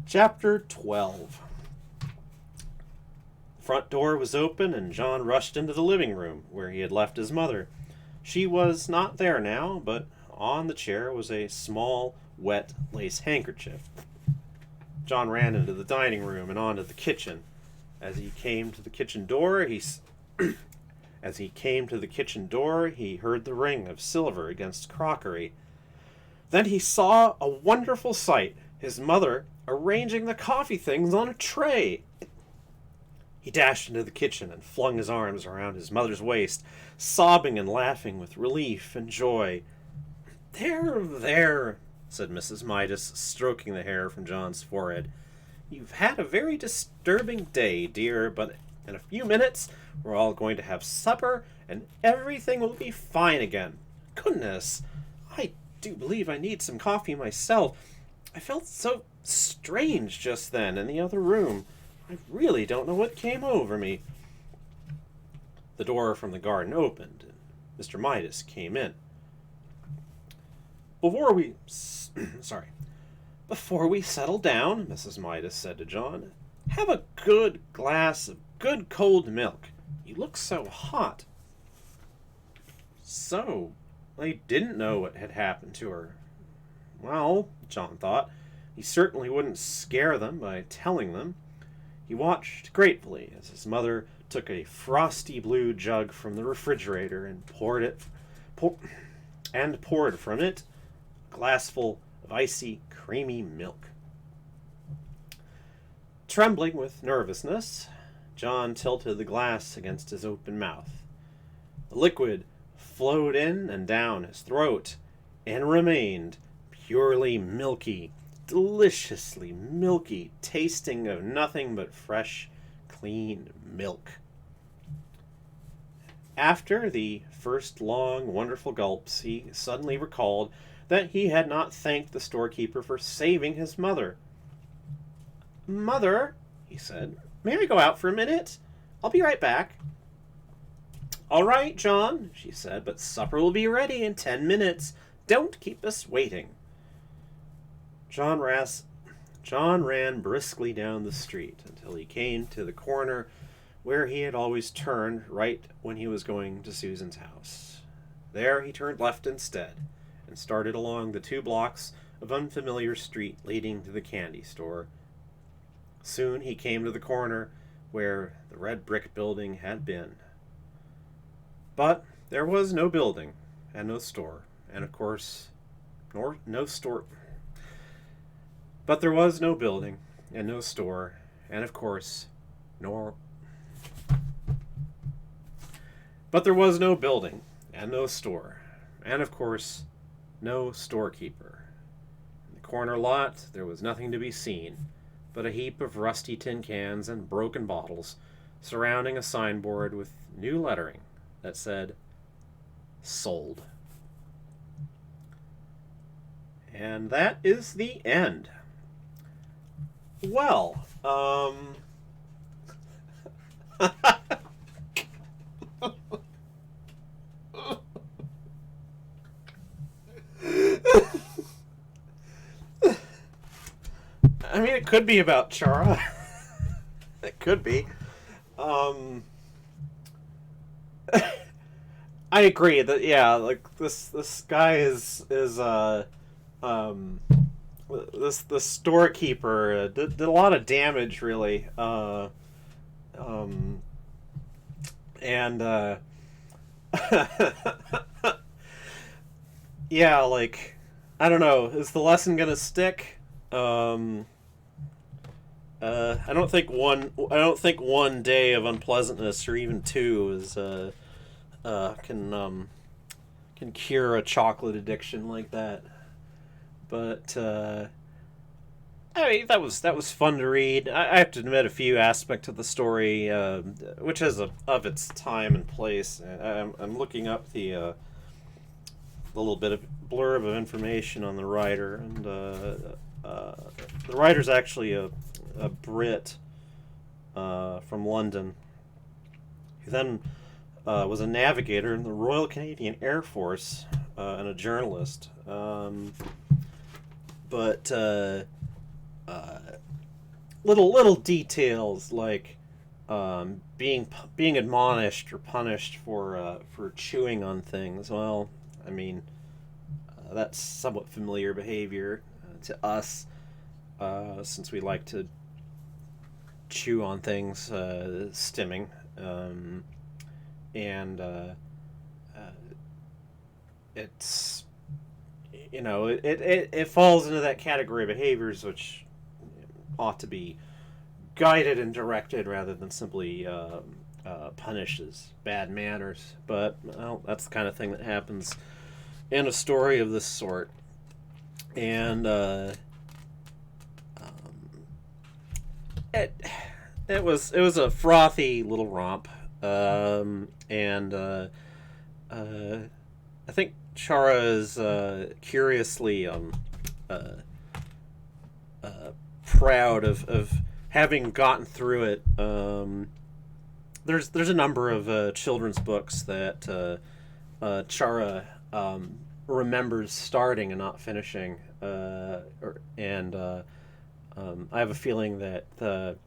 Chapter 12. The front door was open, and John rushed into the living room, where he had left his mother. She was not there now, but on the chair was a small, wet lace handkerchief. John ran into the dining room and onto the kitchen. As he came to the kitchen door, he heard the ring of silver against crockery. Then he saw a wonderful sight: his mother arranging the coffee things on a tray. He dashed into the kitchen and flung his arms around his mother's waist, sobbing and laughing with relief and joy. "There, there," said Mrs. Midas, stroking the hair from John's forehead. "You've had a very disturbing day, dear, but in a few minutes we're all going to have supper, and everything will be fine again. Goodness, I do believe I need some coffee myself. I felt so strange just then in the other room. I really don't know what came over me." The door from the garden opened, and Mr. Midas came in. Before we settle down," Mrs. Midas said to John, "have a good glass of good cold milk. You look so hot." So, they didn't know what had happened to her. Well, John thought, he certainly wouldn't scare them by telling them. He watched gratefully as his mother took a frosty blue jug from the refrigerator and poured from it a glassful of icy, creamy milk. Trembling with nervousness, John tilted the glass against his open mouth. The liquid flowed in and down his throat and remained purely milky, deliciously milky, tasting of nothing but fresh, clean milk. After the first long, wonderful gulps, he suddenly recalled that he had not thanked the storekeeper for saving his mother. Mother, he said, may I go out for a minute? I'll be right back. All right, John, she said, but supper will be ready in 10 minutes. Don't keep us waiting. John ran briskly down the street until he came to the corner where he had always turned right when he was going to Susan's house. There he turned left instead and started along the 2 blocks of unfamiliar street leading to the candy store. Soon he came to the corner where the red brick building had been. But there was no building, and no store, and of course, no store. But there was no building, and no store, and of course, nor. But there was no building, and no store, and of course, no storekeeper. In the corner lot, there was nothing to be seen but a heap of rusty tin cans and broken bottles surrounding a signboard with new lettering that said, sold. And that is the end. Well, I mean, it could be about Chara. It could be. I agree that like this guy is this storekeeper did a lot of damage really, and yeah, like I don't know, is the lesson gonna stick? I don't think one day of unpleasantness or even 2 is can cure a chocolate addiction like that. But I mean, that was fun to read. I have to admit, a few aspects of the story, which is of its time and place. I'm looking up the little bit of blurb of information on the writer, and the writer's actually a Brit from London, who then was a navigator in the Royal Canadian Air Force and a journalist. But little details like being admonished or punished for chewing on things. Well, I mean, that's somewhat familiar behavior to us, since we like to chew on things, stimming, and it's it falls into that category of behaviors which ought to be guided and directed rather than simply punished as bad manners. But well, that's the kind of thing that happens in a story of this sort, and it was a frothy little romp, and I think Chara is curiously proud of having gotten through it. There's a number of children's books that Chara remembers starting and not finishing, and I have a feeling that that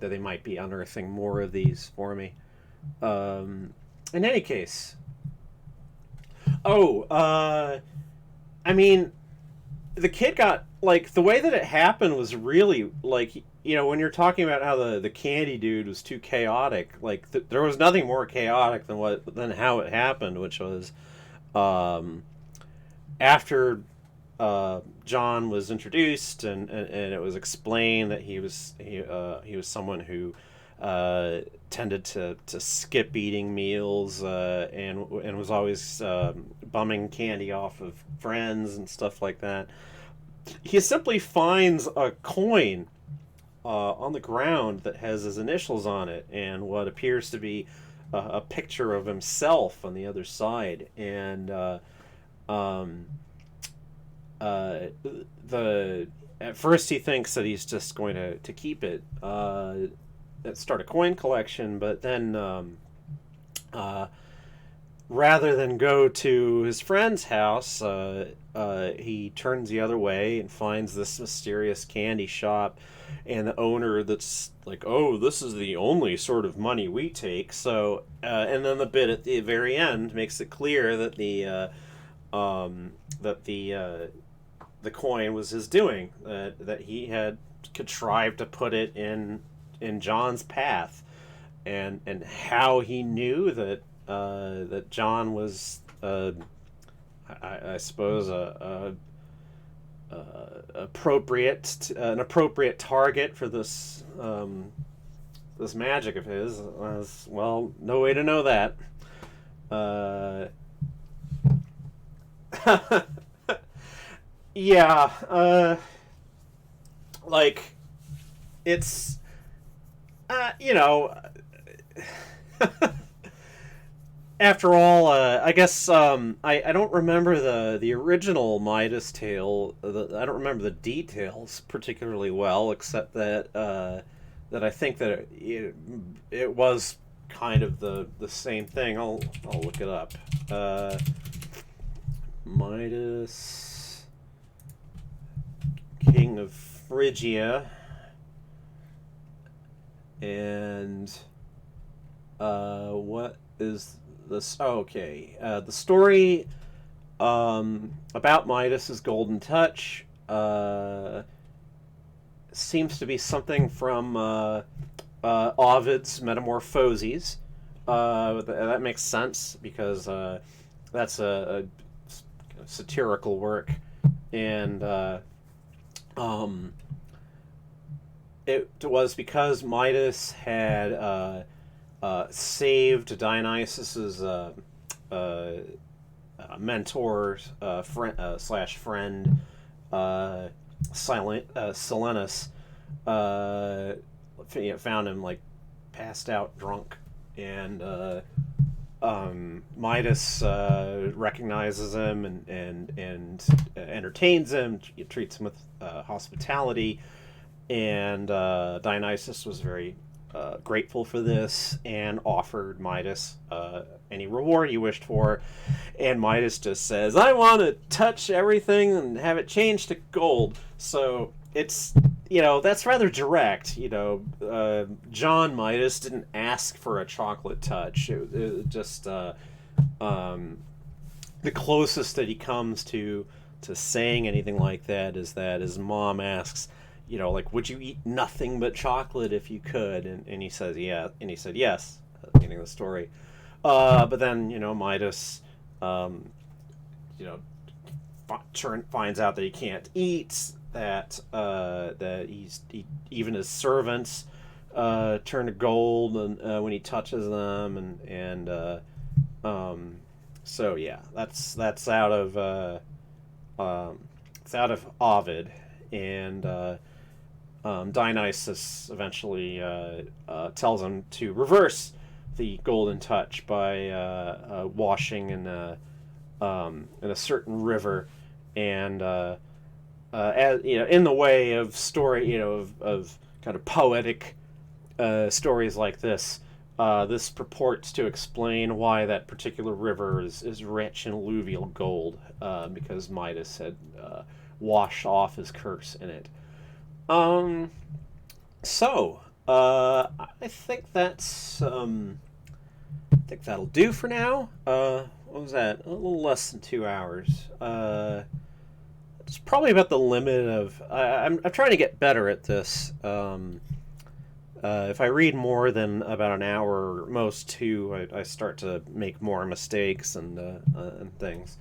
they might be unearthing more of these for me. In any case, I mean, the kid got, like, the way that it happened was really, like, when you're talking about how the candy dude was too chaotic, like, there was nothing more chaotic than how it happened, which was, after John was introduced and it was explained that he was someone who tended to skip eating meals, and was always bumming candy off of friends and stuff like that. He simply finds a coin on the ground that has his initials on it and what appears to be a picture of himself on the other side, and the at first he thinks that he's just going to keep it, start a coin collection, but then uh, rather than go to his friend's house, he turns the other way and finds this mysterious candy shop, and the owner that's like, "Oh, this is the only sort of money we take." So, and then the bit at the very end makes it clear that that the coin was his doing. That he had contrived to put it in John's path, and how he knew that John was, I suppose, an appropriate target for this magic of his. Was, well, no way to know that. Yeah, like it's you know. After all, I guess I don't remember the original Midas tale. I don't remember the details particularly well, except that I think that it was kind of the same thing. I'll look it up. Midas, King of Phrygia, and what is this? Oh, okay. The story about Midas's golden touch seems to be something from Ovid's Metamorphoses. That makes sense because that's a satirical work, and it was because Midas had saved Dionysus's mentor, slash friend, Silenus. Found him like passed out drunk, and Midas recognizes him and entertains him, treats him with hospitality, and Dionysus was very grateful for this and offered Midas any reward he wished for, and Midas just says, "I want to touch everything and have it changed to gold." So it's, that's rather direct. John Midas didn't ask for a chocolate touch. It just the closest that he comes to saying anything like that is that his mom asks, like, "Would you eat nothing but chocolate if you could?" And he says, "Yeah," and he said, "Yes," at the beginning of the story. But then, Midas, finds out that he can't eat, that even his servants turn to gold and when he touches them, so yeah, that's out of it's out of Ovid, and Dionysus eventually tells him to reverse the golden touch by washing in a certain river, and as in the way of story, of kind of poetic stories like this. This purports to explain why that particular river is rich in alluvial gold, because Midas had washed off his curse in it. So I think that's I think that'll do for now. What was that? A little less than 2 hours. It's probably about the limit of. I'm trying to get better at this. If I read more than about an hour, or most two, I start to make more mistakes and things.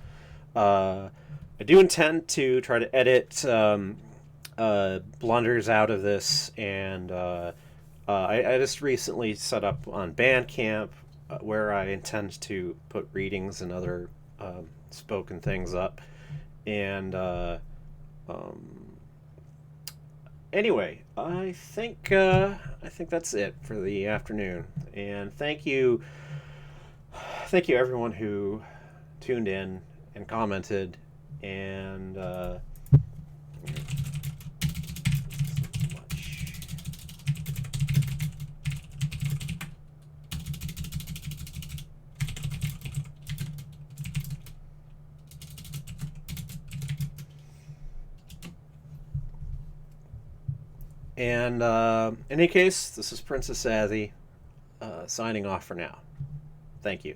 I do intend to try to edit blunders out of this, and I just recently set up on Bandcamp where I intend to put readings and other spoken things up, and anyway, I think that's it for the afternoon, and thank you everyone who tuned in and commented, and And in any case, this is Princess Azzy signing off for now. Thank you.